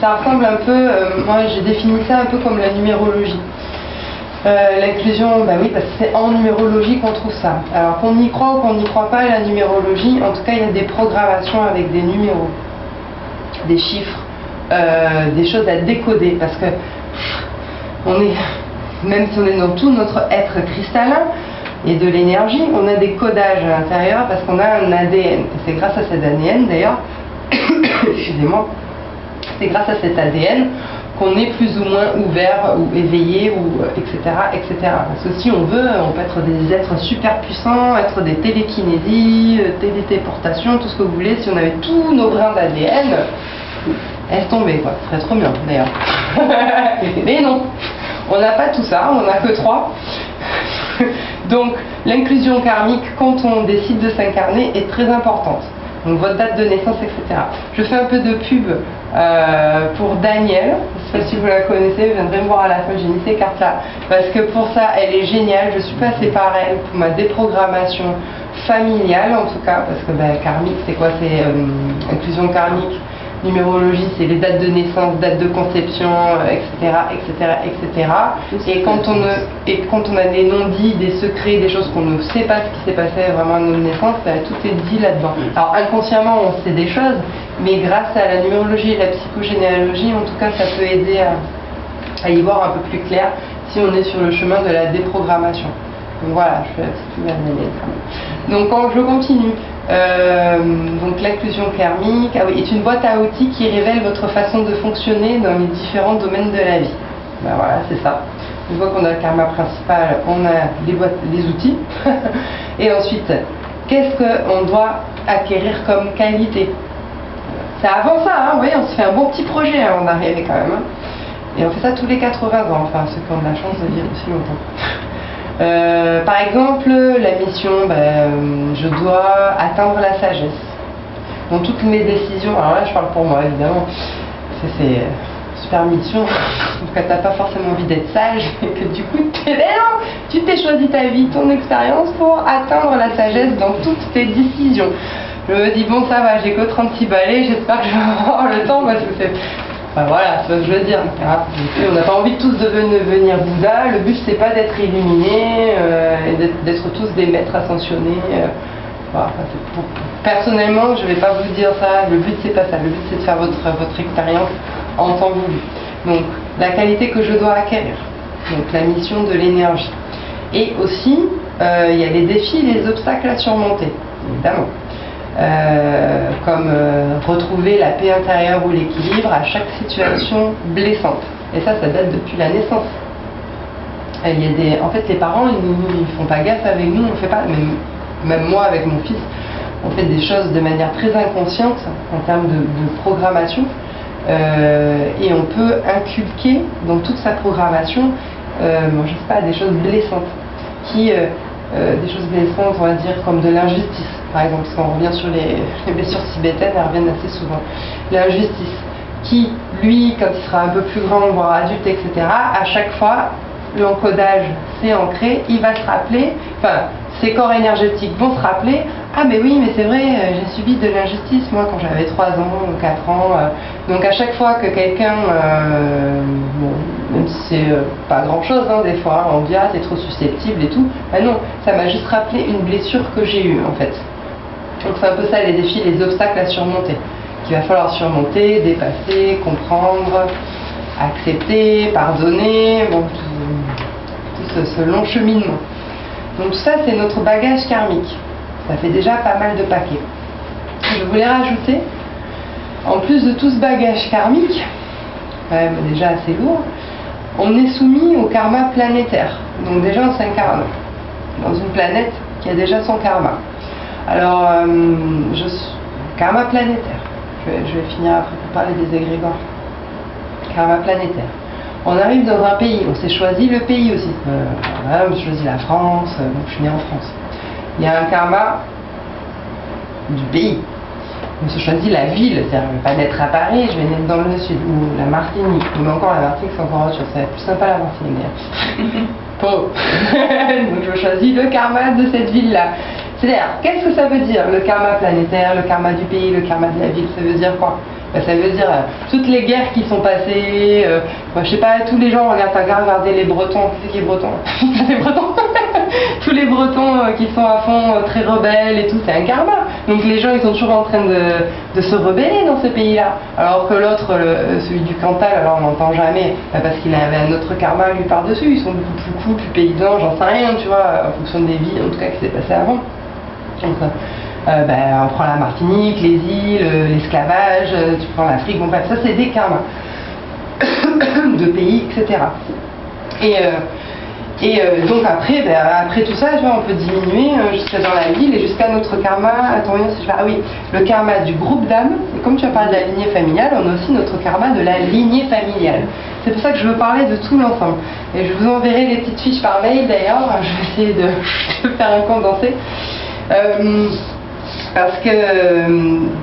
ça ressemble un peu, moi j'ai défini ça un peu comme la numérologie. L'inclusion, bah oui, parce que c'est en numérologie qu'on trouve ça. Alors qu'on y croit ou qu'on n'y croit pas, la numérologie, en tout cas il y a des programmations avec des numéros, des chiffres, des choses à décoder, parce que on est, même si on est dans tout notre être cristallin, et de l'énergie, on a des codages à l'intérieur parce qu'on a un ADN. Et c'est grâce à cet ADN d'ailleurs, excusez-moi, c'est grâce à cet ADN qu'on est plus ou moins ouvert ou éveillé, ou etc., etc. Parce que si on veut, on peut être des êtres super puissants, être des télékinésies, téléportations, tout ce que vous voulez. Si on avait tous nos brins d'ADN, laisse tomber quoi, ce serait trop bien d'ailleurs. Mais non, on n'a pas tout ça, on n'a que 3. Donc l'inclusion karmique, quand on décide de s'incarner, est très importante. Donc votre date de naissance, etc. Je fais un peu de pub pour Daniel. Je ne sais pas si vous la connaissez, vous viendrez me voir à la fin, j'ai mis ces cartes-là. Parce que pour ça, elle est géniale. Je suis passée par elle pour ma déprogrammation familiale, en tout cas. Parce que karmique, c'est quoi? C'est inclusion karmique. Numérologie, c'est les dates de naissance, dates de conception, etc., etc., etc. Et quand on a des non-dits, des secrets, des choses qu'on ne sait pas ce qui s'est passé vraiment à notre naissance, tout est dit là-dedans. Alors inconsciemment, on sait des choses, mais grâce à la numérologie et la psychogénéalogie, en tout cas, ça peut aider à y voir un peu plus clair si on est sur le chemin de la déprogrammation. Donc voilà, je fais la petite pub à Daniel quand même. Donc quand je continue. Donc l'inclusion karmique est une boîte à outils qui révèle votre façon de fonctionner dans les différents domaines de la vie. Ben voilà, c'est ça. Une fois qu'on a le karma principal, on a les outils. Et ensuite, qu'est-ce qu'on doit acquérir comme qualité? C'est avant ça, hein, vous voyez, on se fait un bon petit projet avant d'arriver quand même. Hein. Et on fait ça tous les 80 ans, enfin ceux qui ont de la chance de vivre aussi longtemps. Par exemple, la mission, je dois atteindre la sagesse. Dans toutes mes décisions, alors là je parle pour moi évidemment, c'est super mission, donc t'as pas forcément envie d'être sage, et que du coup tu t'es choisi ta vie, ton expérience pour atteindre la sagesse dans toutes tes décisions. Je me dis bon ça va, j'ai que 36 balais, j'espère que je vais avoir le temps parce que c'est... Enfin, voilà, c'est ce que je veux dire. On n'a pas envie de tous devenir Bouddha. Le but c'est pas d'être illuminé, et d'être tous des maîtres ascensionnés. Voilà, personnellement, je vais pas vous dire ça. Le but c'est pas ça. Le but c'est de faire votre expérience en temps voulu. Donc la qualité que je dois acquérir. Donc la mission de l'énergie. Et aussi, il y a les défis, les obstacles à surmonter, évidemment. Comme retrouver la paix intérieure ou l'équilibre à chaque situation blessante. Et ça date depuis la naissance. Il y a en fait, les parents, ils font pas gaffe avec nous, on fait pas, même moi avec mon fils, on fait des choses de manière très inconsciente en termes de programmation, et on peut inculquer dans toute sa programmation, je sais pas, des choses blessantes, des choses blessantes, on va dire, comme de l'injustice. Par exemple, parce qu'on revient sur les blessures tibétaines, elles reviennent assez souvent. L'injustice, qui, lui, quand il sera un peu plus grand, voire adulte, etc., à chaque fois, l'encodage s'est ancré, il va se rappeler, enfin, ses corps énergétiques vont se rappeler, ah mais oui, mais c'est vrai, j'ai subi de l'injustice, moi, quand j'avais 3 ans, 4 ans. Donc à chaque fois que quelqu'un, même si c'est pas grand-chose, hein, des fois, on dit, ah, t'es trop susceptible et tout, ben non, ça m'a juste rappelé une blessure que j'ai eue, en fait. Donc c'est un peu ça les défis, les obstacles à surmonter, qu'il va falloir surmonter, dépasser, comprendre. accepter, pardonner, bon, tout ce long cheminement. Donc tout ça, c'est notre bagage karmique. Ça fait déjà pas mal de paquets. Je voulais rajouter, en plus de tout ce bagage karmique, quand même déjà assez lourd, on est soumis au karma planétaire. Donc déjà on s'incarne dans une planète qui a déjà son karma. Alors, karma planétaire. Je vais finir après pour parler des égrégores. Karma planétaire. On arrive dans un pays, on s'est choisi le pays aussi. Voilà, on s'est choisi la France, donc je suis née en France. Il y a un karma du pays. On se choisit la ville, c'est-à-dire je ne vais pas naître à Paris, je vais naître dans le sud, ou la Martinique, mais encore la Martinique c'est encore autre chose, ça va être plus sympa la Martinique d'ailleurs. Pau. Donc je choisis le karma de cette ville-là. C'est-à-dire, qu'est-ce que ça veut dire le karma planétaire, le karma du pays, le karma de la ville? Ça veut dire quoi? Ça veut dire toutes les guerres qui sont passées, je sais pas, tous les gens, regardez les Bretons, c'est qui est Breton? Les Bretons. Tous les Bretons qui sont à fond très rebelles et tout, c'est un karma. Donc les gens ils sont toujours en train de se rebeller dans ce pays-là. Alors que l'autre, celui du Cantal, alors on n'entend jamais, parce qu'il avait un autre karma lui par-dessus, ils sont beaucoup plus cool, plus paysans, j'en sais rien, tu vois, en fonction des vies en tout cas qui s'est passé avant. Donc, on prend la Martinique, les îles, l'esclavage, tu prends l'Afrique, bon bref, ça c'est des karmas de pays, etc. Donc après tout ça, tu vois, on peut diminuer jusqu'à dans la ville et jusqu'à notre karma. Attends, le karma du groupe d'âmes. Et comme tu as parlé de la lignée familiale, on a aussi notre karma de la lignée familiale. C'est pour ça que je veux parler de tout l'ensemble. Et je vous enverrai les petites fiches par mail d'ailleurs. Je vais essayer de faire un condensé. Parce que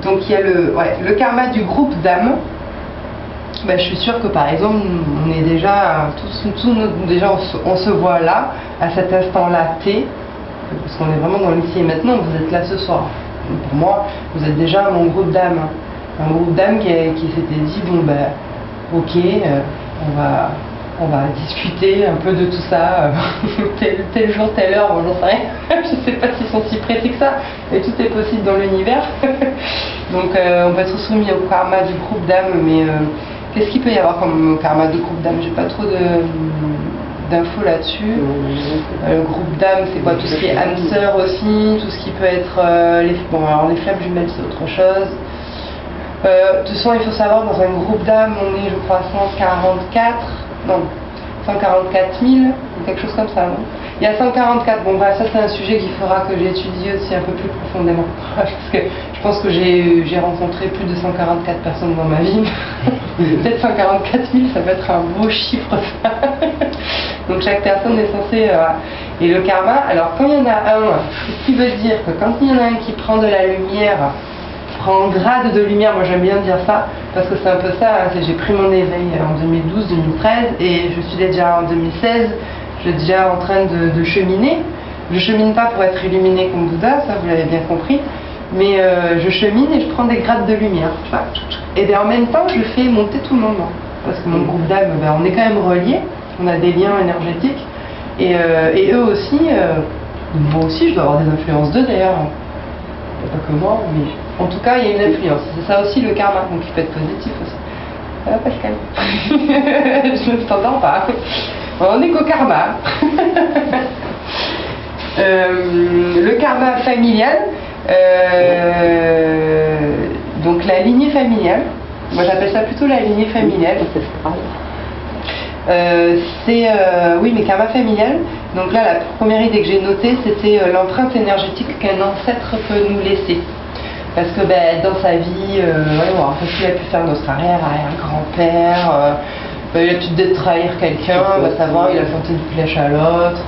donc il y a le karma du groupe d'âmes. Je suis sûre que par exemple on est déjà on se voit là à cet instant-là T, parce qu'on est vraiment dans l'ici et maintenant. Vous êtes là ce soir. Donc pour moi, vous êtes déjà mon groupe d'âmes, un groupe d'âmes qui s'était dit ok, on va discuter un peu de tout ça, tel jour, telle heure, bon, j'en sais rien, je sais pas s'ils sont si précis que ça, mais tout est possible dans l'univers. Donc on peut être soumis au karma du groupe d'âmes, mais qu'est-ce qu'il peut y avoir comme karma de groupe d'âmes? J'ai pas trop d'infos là-dessus. Le groupe d'âmes, c'est quoi? Tout ce qui est âme sœur aussi, tout ce qui peut être... les flammes jumelles, c'est autre chose. De toute façon, il faut savoir, dans un groupe d'âmes, on est, je crois, 144 000, quelque chose comme ça, non? Il y a 144, ça c'est un sujet qu'il faudra que j'étudie aussi un peu plus profondément. Parce que je pense que j'ai rencontré plus de 144 personnes dans ma vie. Peut-être 144 000, ça peut être un beau chiffre, ça. Donc chaque personne est censée... Et le karma, alors quand il y en a un, ce qui veut dire que quand il y en a un qui prend de la lumière, prend grade de lumière, moi j'aime bien dire ça, parce que c'est un peu ça, j'ai pris mon éveil en 2012-2013, et je suis déjà en 2016, je suis déjà en train de cheminer. Je chemine pas pour être illuminé comme Bouddha, ça vous l'avez bien compris, mais je chemine et je prends des grades de lumière. Et bien en même temps, je fais monter tout le monde, parce que mon groupe d'âmes, on est quand même reliés, on a des liens énergétiques, et eux aussi, moi aussi, je dois avoir des influences d'eux d'ailleurs, pas que moi, mais en tout cas, il y a une influence. C'est ça aussi le karma, donc il peut être positif aussi. Ça va, Pascal? Je ne t'entends pas. On est qu'au karma. Le karma familial, donc la lignée familiale, moi j'appelle ça plutôt la lignée familiale. Oui, mais karma familial. Donc là, la première idée que j'ai notée, c'était l'empreinte énergétique qu'un ancêtre peut nous laisser. Parce que dans sa vie, qu'est-ce qu'il a pu faire notre arrière-grand-père, il a peut-être trahir quelqu'un, va savoir, il a planté une flèche à l'autre,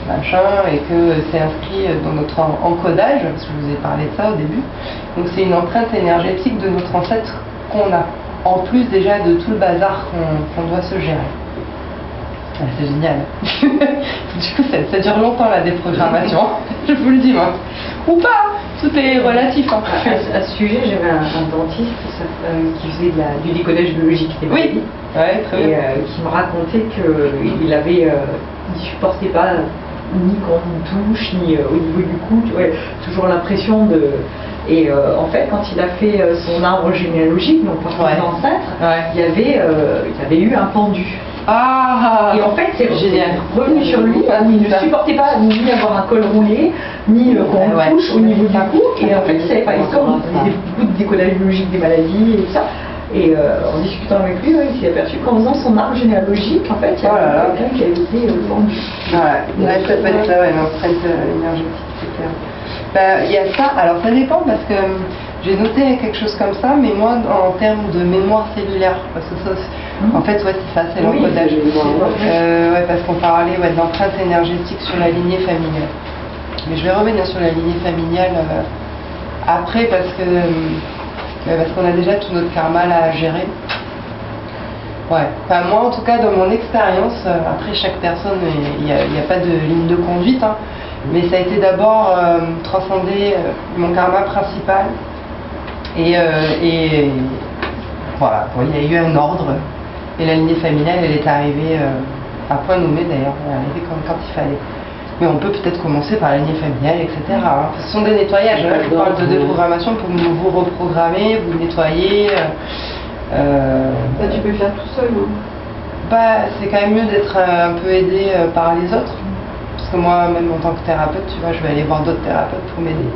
machin, et que c'est inscrit dans notre encodage, parce que je vous ai parlé de ça au début. Donc c'est une empreinte énergétique de notre ancêtre qu'on a, en plus déjà de tout le bazar qu'on doit se gérer. C'est génial. Du coup, ça dure longtemps la déprogrammation, je vous le dis moi. Ou pas, tout est relatif. Hein. À ce sujet, j'avais un dentiste qui faisait du décodage biologique des maladies, très bien. Qui me racontait qu'il supportait pas ni quand on touche, ni au niveau du cou, toujours l'impression Et en fait, quand il a fait son arbre généalogique, donc pour son ancêtre, il y avait eu un pendu. Ah, et en fait, c'est génial. Revenu sur lui, il ne supportait pas ni avoir un col roulé, ni qu'on le touche au niveau du cou. Et en fait, il ne savait pas l'histoire, il faisait beaucoup de décollage logique des maladies et tout ça. Et en discutant avec lui, il s'est aperçu qu'en faisant son arbre généalogique, en fait, il y avait quelqu'un qui avait été pendu. Ouais, ça peut être ça, l'empreinte énergétique, c'est clair. Il y a ça, alors ça dépend parce que j'ai noté quelque chose comme ça, mais moi en termes de mémoire cellulaire, parce que ça, en fait, c'est ça, c'est l'encodage. Parce qu'on parlait d'empreinte énergétique sur la lignée familiale. Mais je vais revenir sur la lignée familiale après parce qu'on a déjà tout notre karma là à gérer. Ouais. Enfin, moi, en tout cas, dans mon expérience, après chaque personne, il n'y a pas de ligne de conduite, hein, mais ça a été d'abord transcender mon karma principal. Et voilà, il y a eu un ordre. Et la lignée familiale, elle est arrivée à point nommé d'ailleurs, elle est arrivée quand il fallait. Mais on peut peut-être commencer par la lignée familiale, etc. Hein. Ce sont des nettoyages, hein. Je parle de déprogrammation pour vous reprogrammer, vous nettoyer. Tu peux le faire tout seul, non? C'est quand même mieux d'être un peu aidé par les autres. Parce que moi, même en tant que thérapeute, tu vois, je vais aller voir d'autres thérapeutes pour m'aider.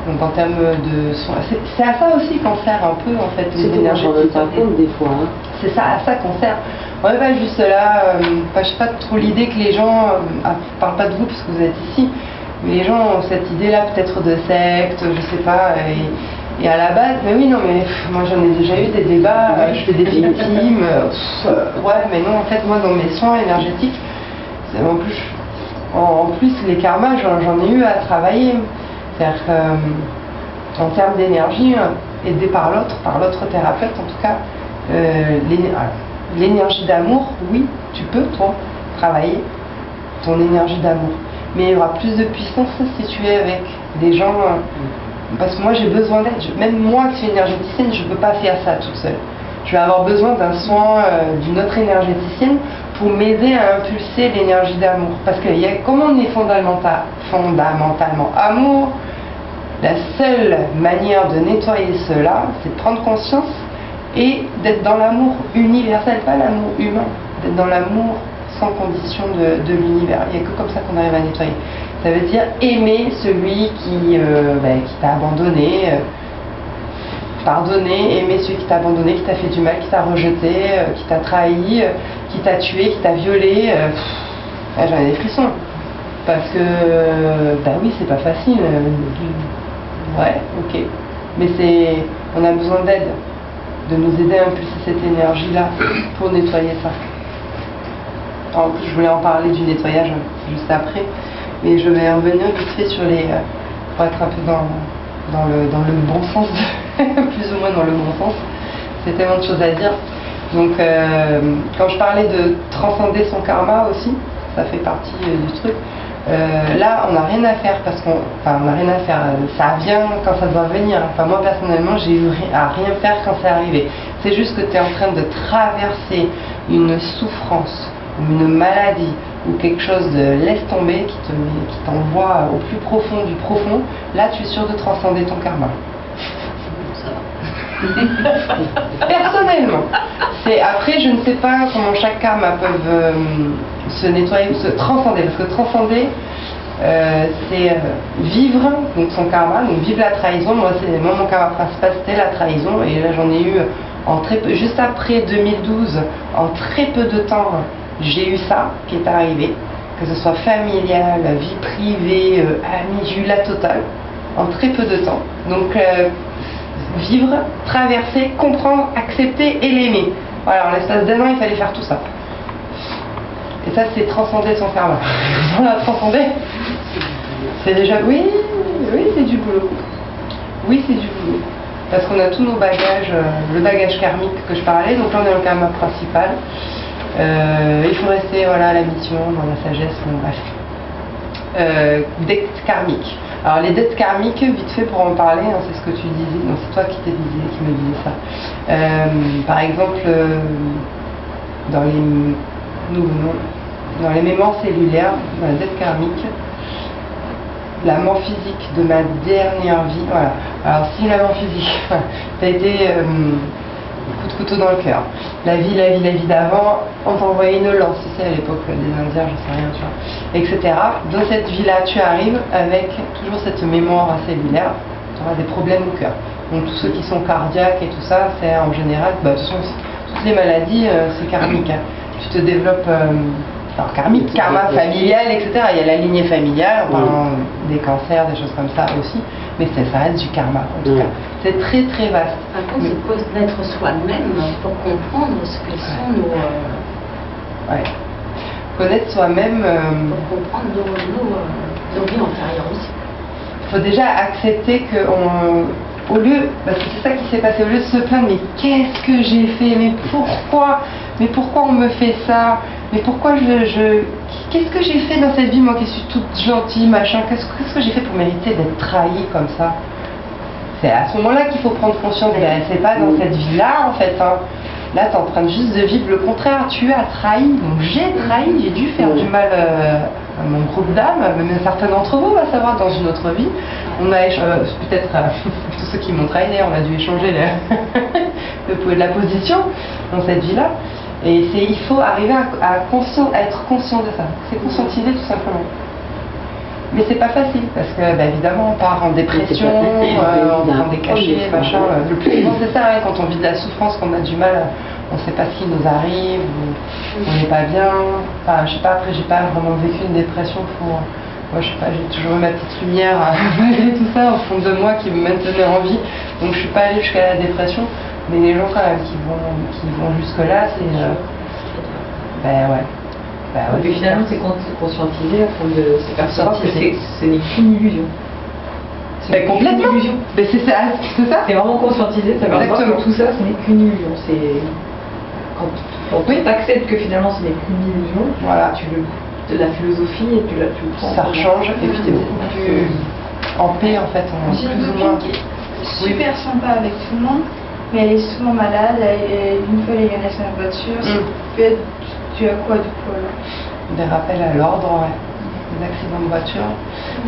Donc en termes de soins, c'est à ça aussi qu'on sert un peu en fait les énergétiques. Des fois. Hein. C'est ça, à ça qu'on sert. On n'est pas juste là, je sais pas trop l'idée que les gens, je parle pas de vous parce que vous êtes ici, mais les gens ont cette idée-là peut-être de secte, je sais pas, et à la base, mais oui, non, mais moi j'en ai déjà eu des débats, je fais des victimes, ouais, mais non, en fait, moi dans mes soins énergétiques, en plus les karmas, j'en ai eu à travailler. C'est-à-dire qu'en termes d'énergie, aidé par l'autre thérapeute en tout cas, l'énergie d'amour, oui, tu peux, toi, travailler ton énergie d'amour. Mais il y aura plus de puissance si tu es avec des gens, parce que moi j'ai besoin d'aide. Même moi qui suis énergéticienne, je ne peux pas faire ça toute seule. Je vais avoir besoin d'un soin d'une autre énergéticienne pour m'aider à impulser l'énergie d'amour. Parce que comme on est fondamentalement amour, la seule manière de nettoyer cela, c'est de prendre conscience et d'être dans l'amour universel, pas l'amour humain, d'être dans l'amour sans condition de l'univers. Il n'y a que comme ça qu'on arrive à nettoyer. Ça veut dire aimer celui qui t'a abandonné, pardonner, aimer celui qui t'a abandonné, qui t'a fait du mal, qui t'a rejeté, qui t'a trahi, qui t'a tué, qui t'a violé. J'en ai des frissons. Parce que, oui, c'est pas facile. Ouais, ok. Mais on a besoin d'aide, de nous aider à impulser cette énergie-là pour nettoyer ça. En plus, je voulais en parler du nettoyage juste après, mais je vais revenir vite fait sur pour être un peu dans le bon sens, plus ou moins dans le bon sens. C'est tellement de choses à dire. Donc, quand je parlais de transcender son karma aussi, ça fait partie du truc. Là, on n'a rien à faire on n'a rien à faire. Ça vient quand ça doit venir. Moi personnellement, j'ai eu à rien faire quand c'est arrivé. C'est juste que tu es en train de traverser une souffrance, une maladie ou quelque chose de laisse tomber qui t'envoie au plus profond du profond. Là, tu es sûr de transcender ton karma. Personnellement. Après, je ne sais pas comment chaque karma peut se nettoyer ou se transcender, parce que transcender, c'est vivre donc son karma, donc vivre la trahison. Moi, mon karma principal, c'était la trahison, et là j'en ai eu juste après 2012, en très peu de temps, j'ai eu ça qui est arrivé, que ce soit familial, vie privée, amis, j'ai eu la totale en très peu de temps. Donc vivre, traverser, comprendre, accepter et l'aimer. Voilà, en l'espace d'un an, il fallait faire tout ça. Et ça, c'est transcender son karma. On l'a transcendé. C'est déjà... Oui, c'est du boulot. Oui, c'est du boulot. Parce qu'on a tous nos bagages, le bagage karmique que je parlais, donc là on est dans le karma principal. Il faut rester à la mission, dans la sagesse, bref. Dettes karmiques. Alors les dettes karmiques, vite fait pour en parler, c'est ce que tu disais, non, c'est toi qui me disais ça. Par exemple, dans les mémoires cellulaires, dans la dette karmique, la mort physique de ma dernière vie, voilà. Alors si la mort physique, ça a été coup de couteau dans le cœur. La vie d'avant, on t'envoyait une lance, tu sais, à l'époque des Indiens, je sais rien, tu vois, etc. Dans cette vie-là, tu arrives avec toujours cette mémoire cellulaire, tu auras des problèmes au cœur. Donc tous ceux qui sont cardiaques et tout ça, c'est en général, de toute façon, toutes les maladies, c'est karmique. Hein. Tu te développes, alors karmique, karma familial, etc. Il y a la lignée familiale, en parlant des cancers, des choses comme ça aussi, mais ça reste du karma, en tout cas. C'est très très vaste. Par contre, c'est connaître soi-même pour comprendre ce que sont nos... Ouais. Connaître soi-même... Pour comprendre nos vies antérieures aussi. Il faut déjà accepter que au lieu, parce que c'est ça qui s'est passé, au lieu de se plaindre, mais qu'est-ce que j'ai fait, mais pourquoi on me fait ça, mais pourquoi qu'est-ce que j'ai fait dans cette vie, moi qui suis toute gentille, machin, qu'est-ce que j'ai fait pour mériter d'être trahie comme ça? C'est à ce moment-là qu'il faut prendre conscience, c'est pas dans cette vie-là en fait, hein. Là, tu es en train juste de vivre le contraire. Tu as trahi, donc j'ai trahi, j'ai dû faire du mal à mon groupe d'âmes, même certains d'entre vous, on va savoir, dans une autre vie. On a peut-être, tous ceux qui m'ont trahi, d'ailleurs, on a dû échanger la position dans cette vie-là. Et il faut arriver à être conscient de ça. C'est conscientiser tout simplement. Mais c'est pas facile, parce que évidemment on part en dépression, on prend des cachets, machin. Le plus souvent c'est ça, hein, quand on vit de la souffrance, qu'on a du mal, on sait pas ce qui nous arrive, on n'est pas bien. Enfin, je sais pas, après j'ai pas vraiment vécu une dépression pour... Moi je sais pas, j'ai toujours eu ma petite lumière malgré tout ça au fond de moi qui me maintenait en vie. Donc je suis pas allée jusqu'à la dépression, mais les gens quand même qui vont jusque là, c'est... ouais. Et puis finalement, c'est conscientiser afin de se percevoir que ce n'est qu'une illusion. Complètement. Une illusion. Mais c'est ça. C'est vraiment conscientiser, ça veut dire que tout ça, ce n'est qu'une illusion. C'est quand tu acceptes que finalement ce n'est qu'une illusion, voilà. De la philosophie et tu le prends. Ça rechange et puis tu es beaucoup plus en paix en fait. J'ai une copine qui est super sympa avec tout le monde, mais elle est souvent malade. Une fois, elle est allée sur la voiture. Tu as quoi du coup alors? Des rappels à l'ordre, ouais. Des accidents de voiture.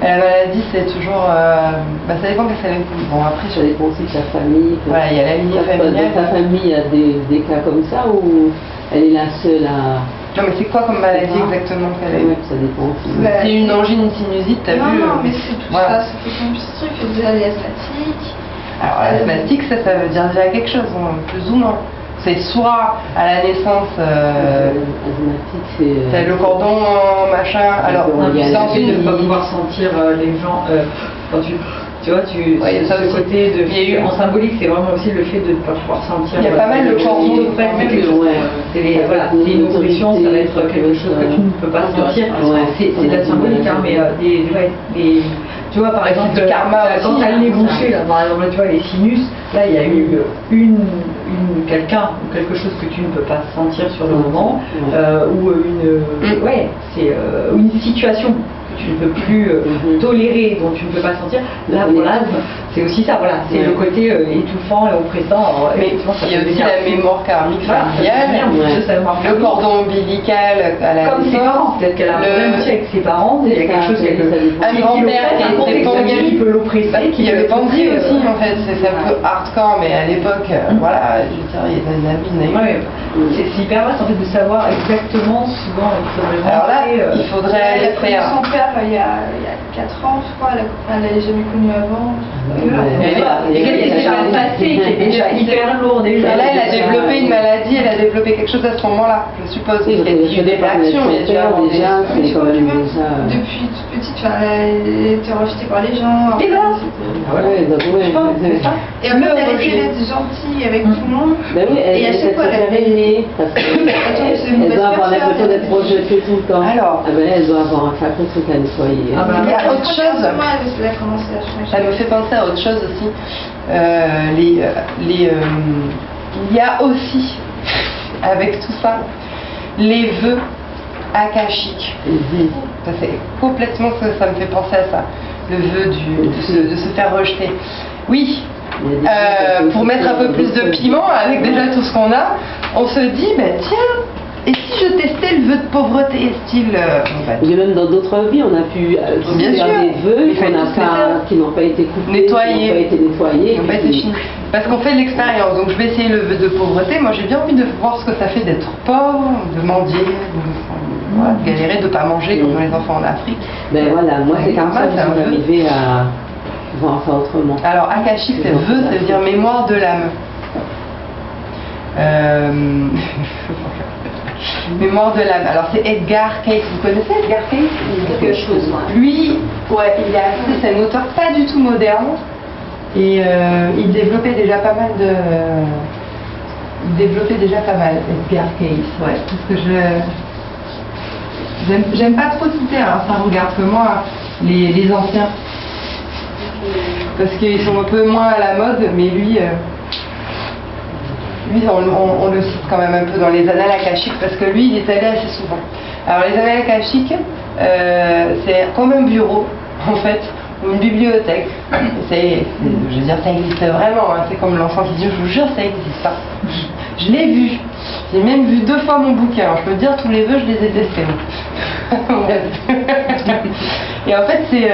Et la maladie, c'est toujours... ça dépend que ça... Bon, après, ça dépend aussi de sa famille. Voilà, il y a la lignée familiale. Dans sa famille, il y a des cas comme ça ou elle est la seule à... Non, mais c'est quoi comme maladie exactement qu'elle a eu? Ça dépend aussi. C'est une angine, une sinusite, t'as vu? Non, mais c'est tout ça, ça fait plein de petits trucs. Il y a des asthmatiques. Alors, l'asthmatique, ça veut dire déjà quelque chose, plus ou moins. C'est soit à la naissance, c'est le cordon, machin. Alors, ça ensuite de ne pas pouvoir sentir les gens quand tu vois, ce côté de en symbolique, c'est vraiment aussi le fait de ne pas pouvoir sentir. Il y a pas mal de cordons. C'est une oppression, ça va être quelque chose que tu ne peux pas sentir. C'est de la symbolique, hein, mais tu vois, par exemple, du karma quand aussi, tu as le nez bouché, là, par exemple, tu vois, les sinus, là, il y a eu quelqu'un ou quelque chose que tu ne peux pas sentir sur le moment, ou une situation que tu ne peux plus tolérer, dont tu ne peux pas sentir. Là, pour l'asthme, c'est aussi ça, voilà, c'est le côté étouffant et oppressant. Alors, mais il y a aussi la mémoire karmique familiale, le cordon ombilical à la comme ses parents, peut-être qu'elle a un problème aussi avec ses parents, il y a quelque chose avec un grand-père qui peut l'oppresser. Il y a le bandit aussi, en fait, c'est un peu hardcore, mais à l'époque, voilà, je veux dire, il y a des amis. C'est hyper vaste en fait de savoir exactement souvent il faudrait. Alors là, il faudrait aller faire. Son père il y a 4 ans, je crois, elle l'avait jamais connu avant. Et qu'elle est déjà un passé qui est déjà hyper lourd déjà. Et là, elle a développé une maladie, elle a développé quelque chose à ce moment-là, je suppose. Il y a eu des réactions, il y a déjà depuis toute petite, elle était rejetée par les gens. Et là et en fait, elle essayait d'être gentille avec tout le monde. Et à chaque fois, elle doit avoir l'impression d'être rejetée tout le temps. Alors, elle doit avoir l'impression qu'elle est nettoyée. Il y a autre chose. Elle a commencé à changer. Ça me fait penser à autre chose aussi. Il y a aussi, avec tout ça, les vœux akashiques. Ça c'est complètement ça me fait penser à ça. Le vœu de se faire rejeter. Oui. Pour mettre un peu plus de piment avec déjà tout ce qu'on a, on se dit, tiens, Et si je testais le vœu de pauvreté, style... Mais même dans d'autres vies, on a pu Bien faire sûr. des vœux qui n'ont pas été coupés, Nettoyés. qui n'ont pas été nettoyés. Qui n'ont pas été finis. Parce qu'on fait de l'expérience. Donc je vais essayer le vœu de pauvreté. Moi j'ai bien envie de voir ce que ça fait d'être pauvre, de mendier, de galérer, de ne pas manger comme les enfants en Afrique. Ben voilà, moi c'est comme ça que c'est un je suis vœu. arrivée à voir ça autrement. Alors akashique, c'est vœu, ça veut dire mémoire de l'âme. Mémoire de l'âme. Alors c'est Edgar Cayce. Vous connaissez Edgar Cayce? Quelque chose, ouais. Lui, ouais, c'est un auteur pas du tout moderne et il développait déjà pas mal Edgar Cayce. Ouais, parce que j'aime pas trop citer. Alors ça regarde que moi les anciens parce qu'ils sont un peu moins à la mode, mais lui, on le cite quand même un peu dans les annales akashiques parce que lui, il est allé assez souvent. Alors les annales akashiques, c'est comme un bureau, en fait, ou une bibliothèque. Je veux dire, ça existe vraiment, hein. C'est comme l'enfant qui dit, je vous jure, ça existe. Hein. Je l'ai vu. J'ai même vu 2 fois mon bouquin. Alors, je peux dire, tous les vœux, je les ai testés. Et en fait, c'est...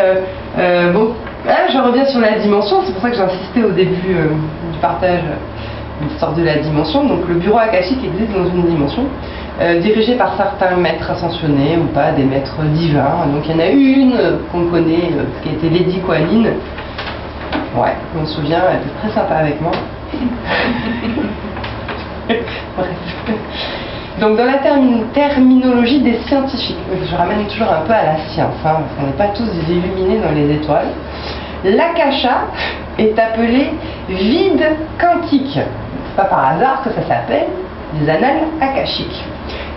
bon, là, je reviens sur la dimension. C'est pour ça que j'ai insisté au début du partage l'histoire de la dimension. Donc le bureau akashique existe dans une dimension dirigée par certains maîtres ascensionnés ou pas, des maîtres divins. Donc il y en a une qu'on connaît qui était Lady Kuan-Yin. Ouais, je me souviens, elle était très sympa avec moi. Bref. Donc dans la terminologie des scientifiques, je ramène toujours un peu à la science, hein, parce qu'on n'est pas tous des illuminés dans les étoiles. L'akasha est appelé vide quantique. C'est pas par hasard que ça s'appelle des annales akashiques.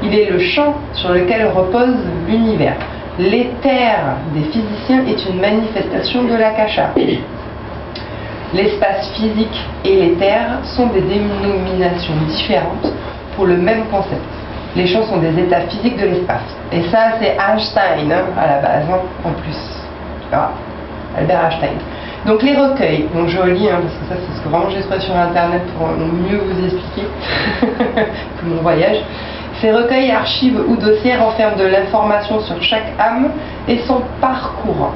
Il est le champ sur lequel repose l'univers. L'éther des physiciens est une manifestation de l'akasha. L'espace physique et l'éther sont des dénominations différentes pour le même concept. Les champs sont des états physiques de l'espace. Et ça, c'est Einstein, hein, à la base, hein, en plus. Ah, Albert Einstein. Donc les recueils, donc je relis, hein, parce que ça c'est ce que vraiment j'ai trouvé sur internet pour mieux vous expliquer que mon voyage. Ces recueils, archives ou dossiers renferment de l'information sur chaque âme et son parcours.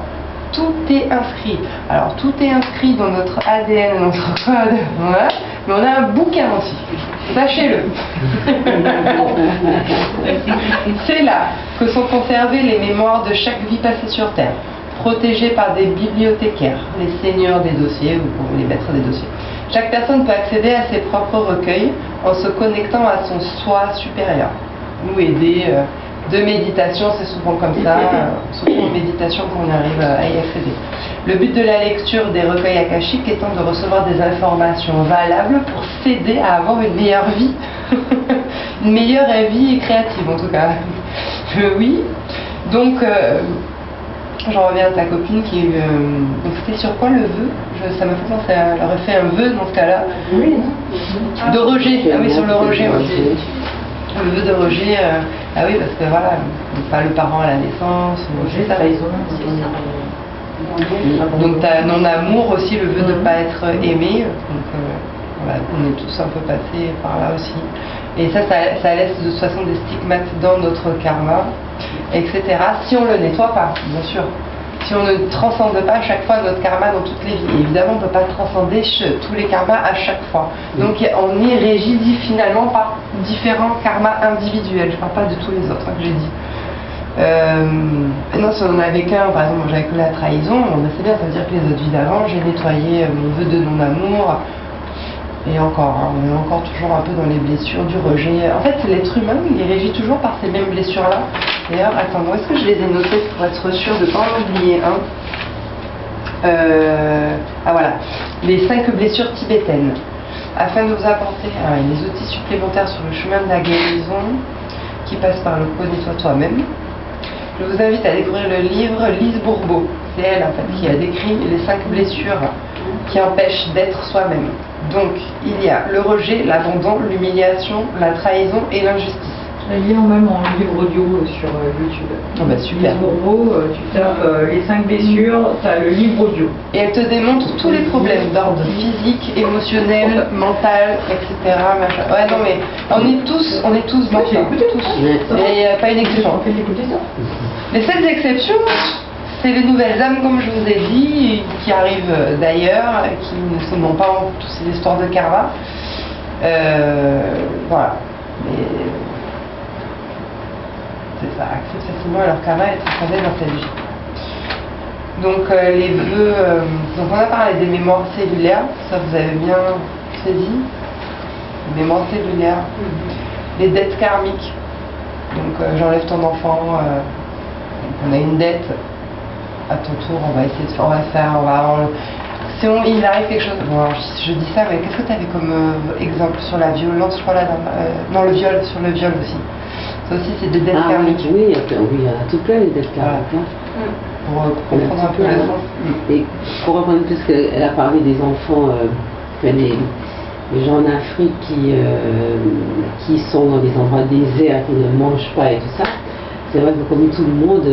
Tout est inscrit. Alors tout est inscrit dans notre ADN, dans notre code, voilà. Mais on a un bouquin aussi. Sachez-le. C'est là que sont conservées les mémoires de chaque vie passée sur Terre, protégées par des bibliothécaires, les seigneurs des dossiers ou les maîtres des dossiers. Chaque personne peut accéder à ses propres recueils en se connectant à son soi supérieur ou aider de méditation, c'est souvent comme ça, souvent en méditation qu'on arrive à y accéder. Le but de la lecture des recueils akashiques étant de recevoir des informations valables pour s'aider à avoir une meilleure vie, une meilleure vie créative en tout cas. Oui, donc j'en reviens à ta copine qui donc c'était sur quoi le vœu? Ça m'a fait penser, elle aurait fait un vœu dans ce cas-là. Oui. De rejet, ah oui, sur le rejet aussi. Le vœu de rejet, ah oui, parce que voilà, pas le parent à la naissance, c'est ça. Donc tu as non-amour aussi, le vœu de ne pas être aimé. Donc voilà, on est tous un peu passés par là aussi. Et ça laisse de toute façon des stigmates dans notre karma, etc. Si on ne le nettoie pas, bien sûr. Si on ne transcende pas à chaque fois notre karma dans toutes les vies. Évidemment, on ne peut pas transcender tous les karmas à chaque fois. Donc on est régi finalement par différents karmas individuels. Je ne parle pas de tous les autres que j'ai dit. Non, si on en avait qu'un, par exemple, j'avais que la trahison, c'est bien, ça veut dire que les autres vies d'avant, j'ai nettoyé mon vœu de non-amour. Et encore, hein, on est encore toujours un peu dans les blessures du rejet. En fait, l'être humain, il est régi toujours par ces mêmes blessures-là. D'ailleurs, attends, où est-ce que je les ai notées pour être sûr de ne pas en oublier un? Ah voilà, les 5 blessures tibétaines. Afin de vous apporter les outils supplémentaires sur le chemin de la guérison qui passe par le connais-toi toi-même, je vous invite à découvrir le livre Lise Bourbeau. C'est elle en fait qui a décrit les 5 blessures qui empêchent d'être soi-même. Donc il y a le rejet, l'abandon, l'humiliation, la trahison et l'injustice. Lié même en livre audio sur YouTube. Ah bah super. Livre, tu tapes les 5 blessures, tu as le livre audio. Et elle te démontre tous les problèmes d'ordre physique, émotionnel, mental, etc. Machin. Ouais, non, mais on est tous dans Ouais, j'ai ça. écouté Tous. ça. Et il n'y a pas une exception. On fait d'écouter ça. Les seules exceptions, c'est les nouvelles âmes, comme je vous ai dit, qui arrivent d'ailleurs, qui ne sont pas toutes ces histoires de karma. Voilà. Mais c'est ça, accepte facilement leur karma et transcender dans ta vie. Donc les vœux, donc on a parlé des mémoires cellulaires, ça vous avez bien saisi. Les mémoires cellulaires, les dettes karmiques. Donc j'enlève ton enfant, on a une dette, à ton tour on va essayer de si il arrive quelque chose, bon alors, je dis ça, mais qu'est-ce que tu avais comme exemple sur la violence, je crois là, non le viol, sur le viol aussi. Ça aussi c'est des dettes karmiques. Oui, il y a tout plein les dettes karmiques. Voilà. Pour comprendre un peu le sens. Et pour reprendre plus qu'elle a parlé des enfants, les gens en Afrique qui sont dans des endroits déserts, qui ne mangent pas et tout ça, c'est vrai que comme tout le monde,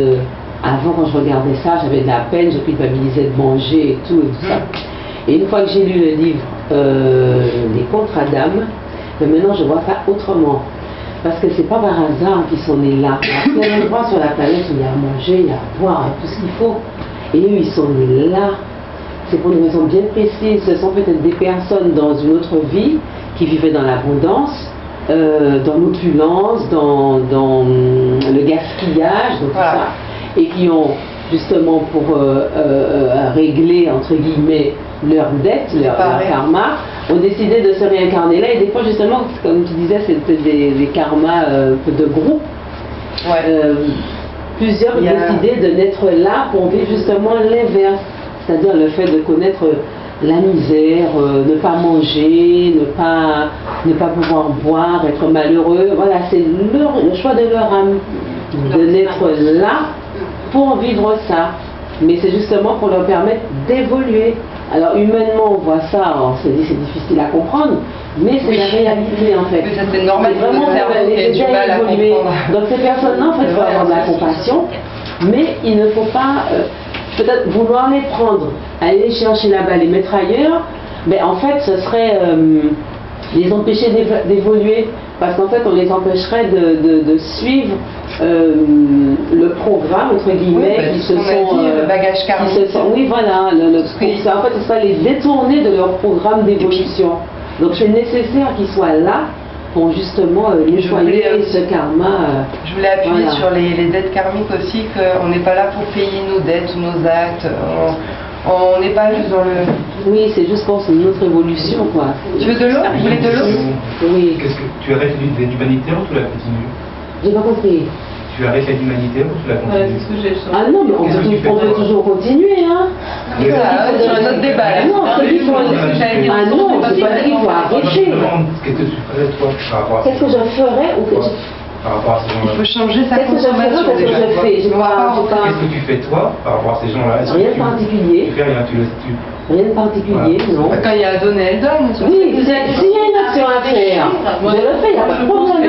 avant quand je regardais ça, j'avais de la peine, je culpabilisais de manger et tout ça. Et une fois que j'ai lu le livre Les contrats d'âme, maintenant je vois ça autrement. Parce que c'est pas par hasard qu'ils sont nés là. Il y a plein d'endroits sur la planète où il y a à manger, il y a à boire, il y a tout ce qu'il faut. Et eux, ils sont nés là. C'est pour une raison bien précise. Ce sont peut-être des personnes dans une autre vie qui vivaient dans l'abondance, dans l'opulence, dans le gaspillage, dans tout ça. Et qui ont justement pour régler, entre guillemets, leur dette, leur karma, ont décidé de se réincarner là. Et des fois, justement, comme tu disais, c'était des karmas de groupe. Plusieurs ont décidé de naître là pour vivre justement l'inverse. C'est-à-dire le fait de connaître la misère, ne pas manger, ne pas pouvoir boire, être malheureux. Voilà, c'est le choix de leur âme de naître là pour vivre ça. Mais c'est justement pour leur permettre d'évoluer. Alors humainement on voit ça, on se dit c'est difficile à comprendre, mais c'est la réalité en fait. Mais ça c'est normal, c'est vraiment les aider à évoluer. Donc ces personnes-là en fait il faut avoir de la compassion, mais il ne faut pas peut-être vouloir les prendre, aller les chercher là-bas, les mettre ailleurs, mais en fait ce serait les empêcher d'évoluer, parce qu'en fait on les empêcherait de suivre le programme entre guillemets qui se sont le bagage karmique. Oui voilà, en fait ce serait les détourner de leur programme d'évolution. Donc c'est nécessaire qu'ils soient là pour justement nettoyer ce karma. Je voulais appuyer sur les dettes karmiques aussi, qu'on n'est pas là pour payer nos dettes ou nos actes. On n'est pas juste dans le... Oui, c'est juste pour notre évolution, quoi. Tu veux de l'eau? Vous voulez de l'eau? Oui. Qu'est-ce que tu arrêtes l'humanité ou tu la continues? J'ai pas compris. Tu arrêtes l'humanité ou tu la continues? C'est ce que j'ai. Ah non, mais on peut toujours continuer, hein. C'est un autre débat là. Non, c'est qu'il faut... Ah non, c'est pas qu'il faut arrêter. Qu'est-ce que tu ferais toi par rapport à ça? Qu'est-ce que je ferais ou que par rapport à ces gens-là? Il faut changer sa consommation. Qu'est-ce que je fais? Qu'est-ce que tu fais toi par rapport à ces gens-là? Rien de particulier. Tu fais rien, Rien de particulier, non. Quand il y a à donner, elle donne. Oui, s'il y a une action à faire, je le fais, il n'y a pas de problème.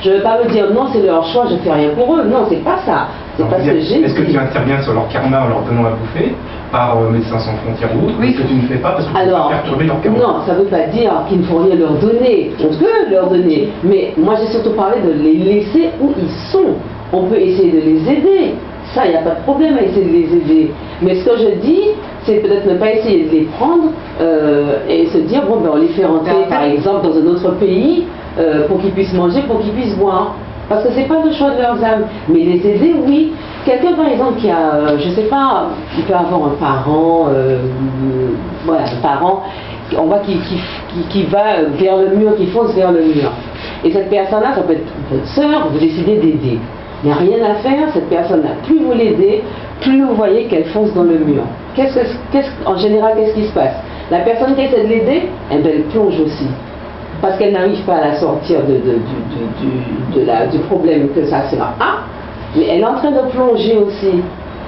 Je ne vais pas me dire non, c'est leur choix, je ne fais rien pour eux. Non, c'est pas ça. C'est pas ce que j'ai dit. Est-ce que tu interviens sur leur karma en leur donnant à bouffer par Médecins sans frontières ou autre? Oui. Que tu ne fais pas parce que tu veux perturber leur karma? Non, ça ne veut pas dire qu'il ne faut rien leur donner. On peut leur donner. Mais moi, j'ai surtout parlé de les laisser où ils sont. On peut essayer de les aider. Ça, il n'y a pas de problème à essayer de les aider. Mais ce que je dis, c'est peut-être ne pas essayer de les prendre et se dire, bon, ben, on les fait rentrer, par exemple, dans un autre pays pour qu'ils puissent manger, pour qu'ils puissent boire. Parce que ce n'est pas le choix de leurs âmes. Mais les aider, oui. Quelqu'un, par exemple, qui a, je ne sais pas, il peut avoir un parent, voilà, un parent, on voit qui va vers le mur, qui fonce vers le mur. Et cette personne-là, ça peut être votre sœur, vous décidez d'aider. Il n'y a rien à faire, cette personne-là, plus vous l'aidez, plus vous voyez qu'elle fonce dans le mur. En général, qu'est-ce qui se passe? La personne qui essaie de l'aider, eh bien, elle plonge aussi. Parce qu'elle n'arrive pas à la sortir du problème que ça sera. Mais elle est en train de plonger aussi.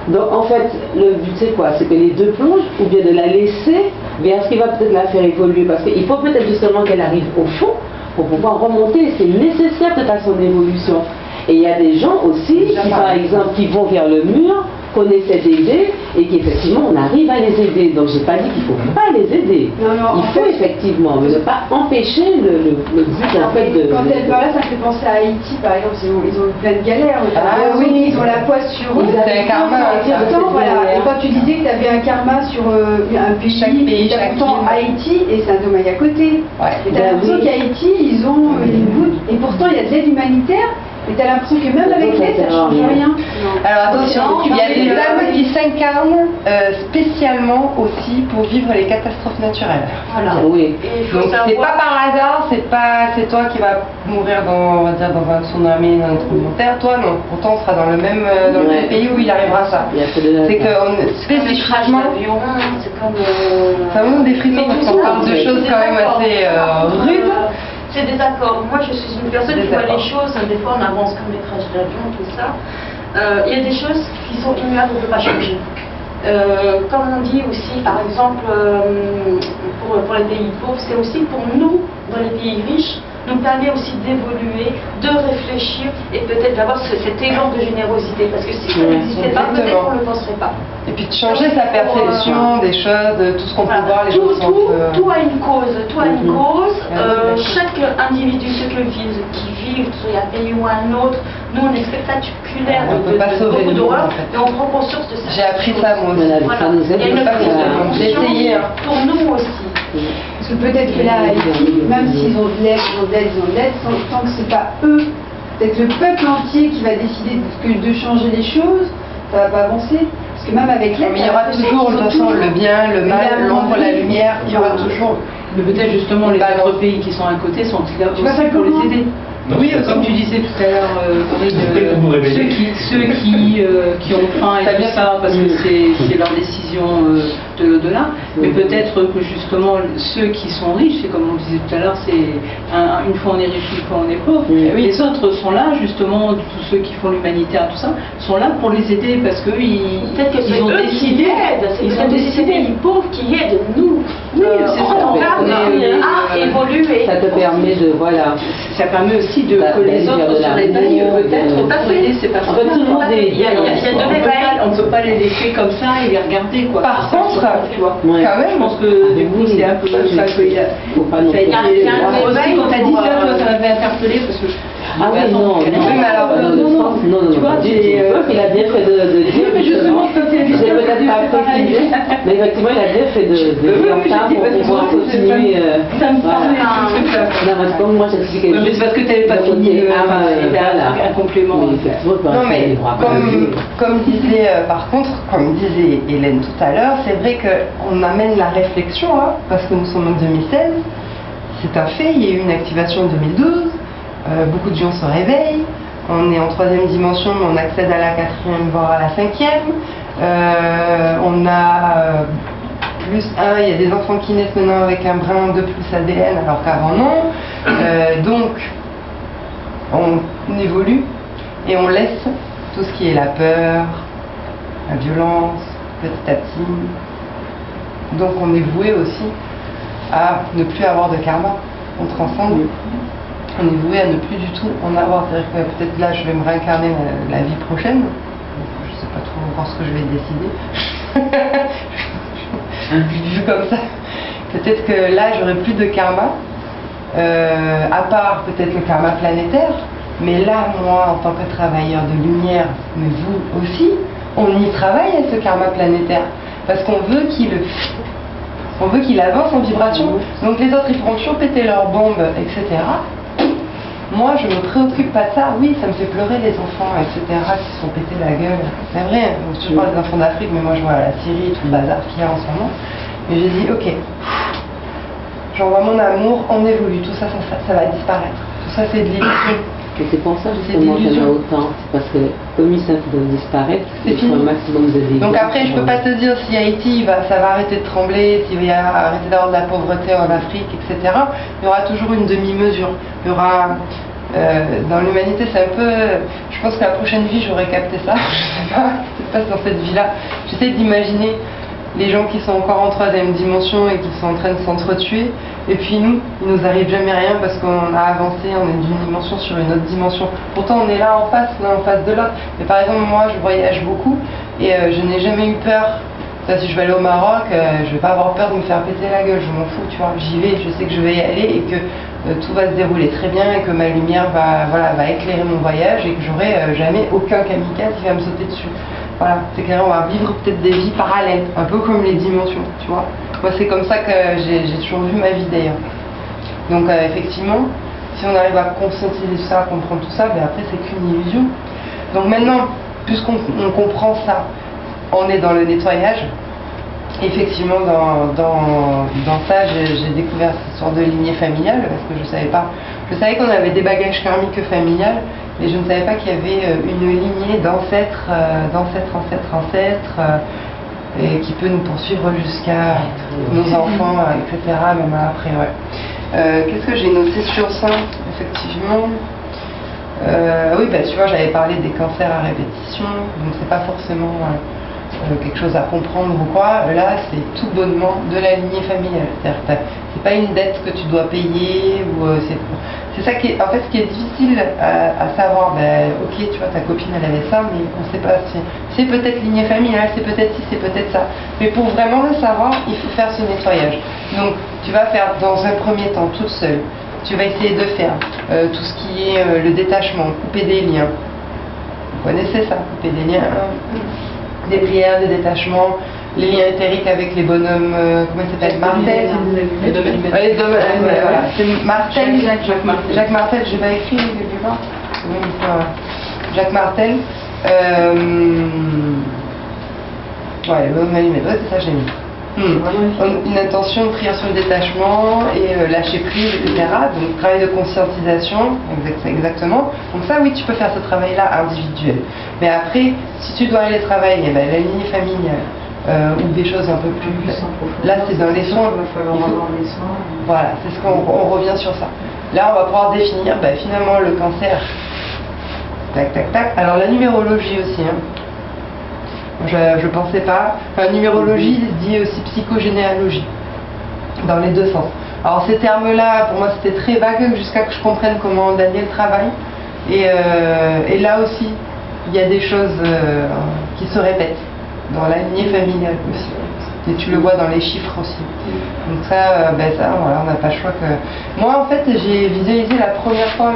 Donc en fait, le but c'est quoi? C'est que les deux plongent, ou bien de la laisser vers ce qui va peut-être la faire évoluer. Parce qu'il faut peut-être justement qu'elle arrive au fond pour pouvoir remonter. C'est nécessaire de à son évolution. Et il y a des gens aussi qui, par exemple, qui vont vers le mur, qu'on essaie d'aider et qu'effectivement on arrive à les aider. Donc j'ai pas dit qu'il faut pas les aider. Il faut effectivement, mais ne pas empêcher le but en fait de... Quand elle parlait, ça me fait penser à Haïti par exemple, ils ont eu plein de galères. Ils ont la poisse sur eux. C'est un karma. Voilà. Et quand tu disais que tu avais un karma sur un pays, chaque pays, pourtant Haïti et Saint-Domingue à côté. Et tu as l'impression qu'Haïti, ils ont une goutte, et pourtant il y a de l'aide humanitaire. Et t'as l'impression que même avec l'aide, ça ne change rien. Alors attention, il y a des âmes qui s'incarnent spécialement aussi pour vivre les catastrophes naturelles. Voilà. Oui. Donc c'est pas par hasard, c'est toi qui vas mourir dans, on va dire, dans un tsunami, dans un tremblement de terre. Toi non. Pourtant on sera dans le même pays où il arrivera ça. C'est que spécifiquement, c'est comme ça me donne des frissons parce qu'on parle de choses quand même assez rudes. C'est des accords. Moi, je suis une personne qui voit les choses. Des fois, on avance comme les crashs d'avion, tout ça. Il y a des choses qui sont immuables, on ne peut pas changer. Comme on dit aussi, par exemple, pour les pays pauvres, c'est aussi pour nous, dans les pays riches, nous permet aussi d'évoluer, de réfléchir et peut-être d'avoir cet élan de générosité. Parce que si ça n'existait pas, peut-être qu'on ne le penserait pas. Et puis de changer sa perception des choses, de tout ce qu'on peut voir, les choses tout a une cause, tout a une cause. Chaque individu, ce que qui vivent, qu'il y a un pays ou un autre, nous on est spectaculaire on peut pas sauver beaucoup le monde, en d'horreur fait. Et on prend conscience de ça. J'ai appris ça moi aussi. Voilà. Il y a une prise de conscience pour nous aussi. Parce que peut-être que là, Haïti, même s'ils ont de l'aide, tant que c'est pas eux, peut-être le peuple entier qui va décider de changer les choses, ça va pas avancer. Parce que même avec l'aide, il y aura toujours de toute façon le bien, le mal, l'ombre, la lumière, il y aura toujours. Mais peut-être justement les autres pays qui sont à côté sont là aussi pour les aider. Oui, comme tu disais tout à l'heure, ceux qui ont faim et tout ça, parce que c'est leur décision de l'au-delà, mais peut-être que justement ceux qui sont riches, c'est comme on disait tout à l'heure, c'est une fois on est riche, une fois on est pauvre, les autres sont là, justement, tous ceux qui font l'humanitaire, tout ça, sont là pour les aider parce qu'ils ont décidé, ils ont décidé, les pauvres qui aident nous. Oui, c'est ça. À évoluer. Ça te permet de, voilà. Ça permet aussi que les autres se réveillent peut-être pour aider ces personnes. On ne peut pas les laisser comme ça et les regarder quoi. Par contre, quand même, je pense que du coup c'est un peu ça qu'il faut pas non plus. Quand t'as dit ça, toi, ça m'avait interpellé parce que ah oui, non, mais alors, non, tu vois, il a bien fait de dire, mais justement, j'ai peut-être pas précisé, mais effectivement, il a bien fait de dire ça pour pouvoir continuer. Ça me parlait un truc là. Non, parce que moi, j'explique quelque chose. Mais c'est parce que tu n'avais pas fini un complément. Non, mais comme disait, par contre, comme disait Hélène tout à l'heure, c'est vrai qu'on amène la réflexion, parce que nous sommes en 2016, c'est un fait, il y a eu une activation en 2012. Beaucoup de gens se réveillent, on est en 3e dimension mais on accède à la 4e voire à la 5e. On a plus 1, il y a des enfants qui naissent maintenant avec un brin de plus ADN alors qu'avant non. Donc on évolue et on laisse tout ce qui est la peur, la violence petit à petit. Donc on est voué aussi à ne plus avoir de karma, on transcende. On est voué à ne plus du tout en avoir. C'est-à-dire que peut-être là, je vais me réincarner la vie prochaine. Je ne sais pas trop encore ce que je vais décider. Vu comme ça. Peut-être que là, j'aurai plus de karma. À part peut-être le karma planétaire. Mais là, moi, en tant que travailleur de lumière, mais vous aussi, on y travaille à ce karma planétaire. Parce qu'on veut qu'il avance en vibration. Donc les autres, ils feront toujours péter leurs bombes, etc. Moi, je me préoccupe pas de ça. Oui, ça me fait pleurer les enfants, etc., qui se font péter la gueule. C'est vrai, je parle des enfants d'Afrique, mais moi je vois la Syrie, tout le bazar qu'il y a en ce moment. Mais j'ai dit, ok, j'envoie mon amour, on évolue, tout ça, ça va disparaître. Tout ça, c'est de l'illusion. Et c'est pour ça justement qu'il y en a autant. C'est parce que comme ils savent qu'ils doivent disparaître, c'est un maximum de dégâts. Donc après, je peux pas te dire si Haïti, ça va arrêter de trembler, s'il va arrêter d'avoir de la pauvreté en Afrique, etc. Il y aura toujours une demi-mesure. Il y aura... dans l'humanité, c'est un peu... Je pense que la prochaine vie, j'aurais capté ça. Je sais pas, peut-être pas dans cette vie-là. J'essaie d'imaginer les gens qui sont encore en 3e dimension et qui sont en train de s'entretuer. Et puis nous, il nous arrive jamais rien parce qu'on a avancé, on est d'une dimension sur une autre dimension. Pourtant on est là en face, l'un en face de l'autre. Mais par exemple moi je voyage beaucoup et je n'ai jamais eu peur. Ça, si je vais aller au Maroc, je vais pas avoir peur de me faire péter la gueule, je m'en fous, tu vois. J'y vais, je sais que je vais y aller et que tout va se dérouler très bien et que ma lumière va éclairer mon voyage et que j'aurai jamais aucun kamikaze qui va me sauter dessus. Voilà, c'est clair, on va vivre peut-être des vies parallèles, un peu comme les dimensions, tu vois. Moi, c'est comme ça que j'ai toujours vu ma vie d'ailleurs. Donc, effectivement, si on arrive à conscientiser ça, à comprendre tout ça, ben après, c'est qu'une illusion. Donc maintenant, puisqu'on comprend ça, on est dans le nettoyage. Effectivement, dans ça, j'ai découvert cette histoire de lignée familiale, parce que je savais pas. Je savais qu'on avait des bagages karmiques familiales, mais je ne savais pas qu'il y avait une lignée d'ancêtres, et qui peut nous poursuivre jusqu'à nos enfants, etc., même après, ouais. Qu'est-ce que j'ai noté sur ça, effectivement? Oui, bah, tu vois, j'avais parlé des cancers à répétition, donc c'est pas forcément quelque chose à comprendre ou quoi. Là, c'est tout bonnement de la lignée familiale. C'est pas une dette que tu dois payer, ou c'est ça qui est, en fait, ce qui est difficile à savoir. Ben, ok, tu vois, ta copine, elle avait ça, mais on sait pas si c'est peut-être lignée familiale, c'est peut-être ci, c'est peut-être ça. Mais pour vraiment le savoir, il faut faire ce nettoyage. Donc, tu vas faire dans un premier temps toute seule. Tu vas essayer de faire tout ce qui est le détachement, couper des liens. Vous connaissez ça, couper des liens, des prières, des détachements, les liens éthériques avec les bonhommes, comment il s'appelle, Martel. Les domaines. Voilà, c'est Martel. Jacques Martel, je n'ai pas écrit quelque part. Jacques Martel. Ouais, le bonhomme allumé, ouais, c'est ça, j'ai mis. Une intention de prière sur le détachement et lâcher prise, etc. Donc travail de conscientisation, exactement. Donc ça, oui, tu peux faire ce travail-là individuel. Mais après, si tu dois aller travailler la lignée familiale ou des choses un peu plus... Là, c'est dans les soins. Voilà, c'est ce qu'on revient sur ça. Là, on va pouvoir définir finalement le cancer. Tac, tac, tac. Alors la numérologie aussi, hein. Je pensais pas. Enfin, numérologie, il se dit aussi psychogénéalogie, dans les deux sens. Alors ces termes-là, pour moi, c'était très vague jusqu'à que je comprenne comment Daniel travaille. Et là aussi, il y a des choses qui se répètent dans la lignée familiale aussi. Et tu le vois dans les chiffres aussi. Donc ça, voilà, on n'a pas le choix que... Moi, en fait, j'ai visualisé la première fois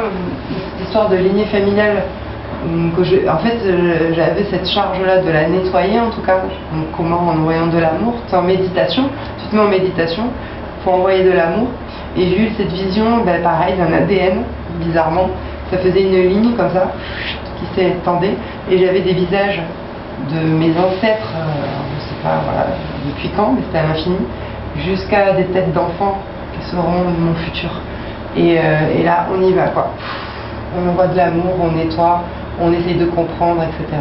cette histoire de lignée familiale. En fait, j'avais cette charge-là de la nettoyer, en tout cas. Donc, comment? En envoyant de l'amour. C'est en méditation. Tu te mets en méditation, il faut envoyer de l'amour. Et j'ai eu cette vision, pareil, d'un ADN, bizarrement. Ça faisait une ligne comme ça, qui s'étendait. Et j'avais des visages de mes ancêtres, je ne sais pas depuis quand, mais c'était à l'infini, jusqu'à des têtes d'enfants qui seront mon futur. Et là, on y va, quoi. On envoie de l'amour, on nettoie, on essaye de comprendre, etc.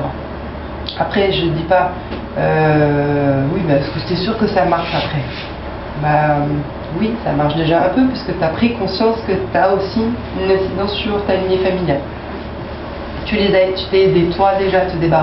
Après, je dis pas, oui, parce que c'est sûr que ça marche après. Oui, ça marche déjà un peu, puisque tu as pris conscience que tu as aussi une incidence sur ta lignée familiale. Tu t'es aidé, toi déjà, à te débarrasser.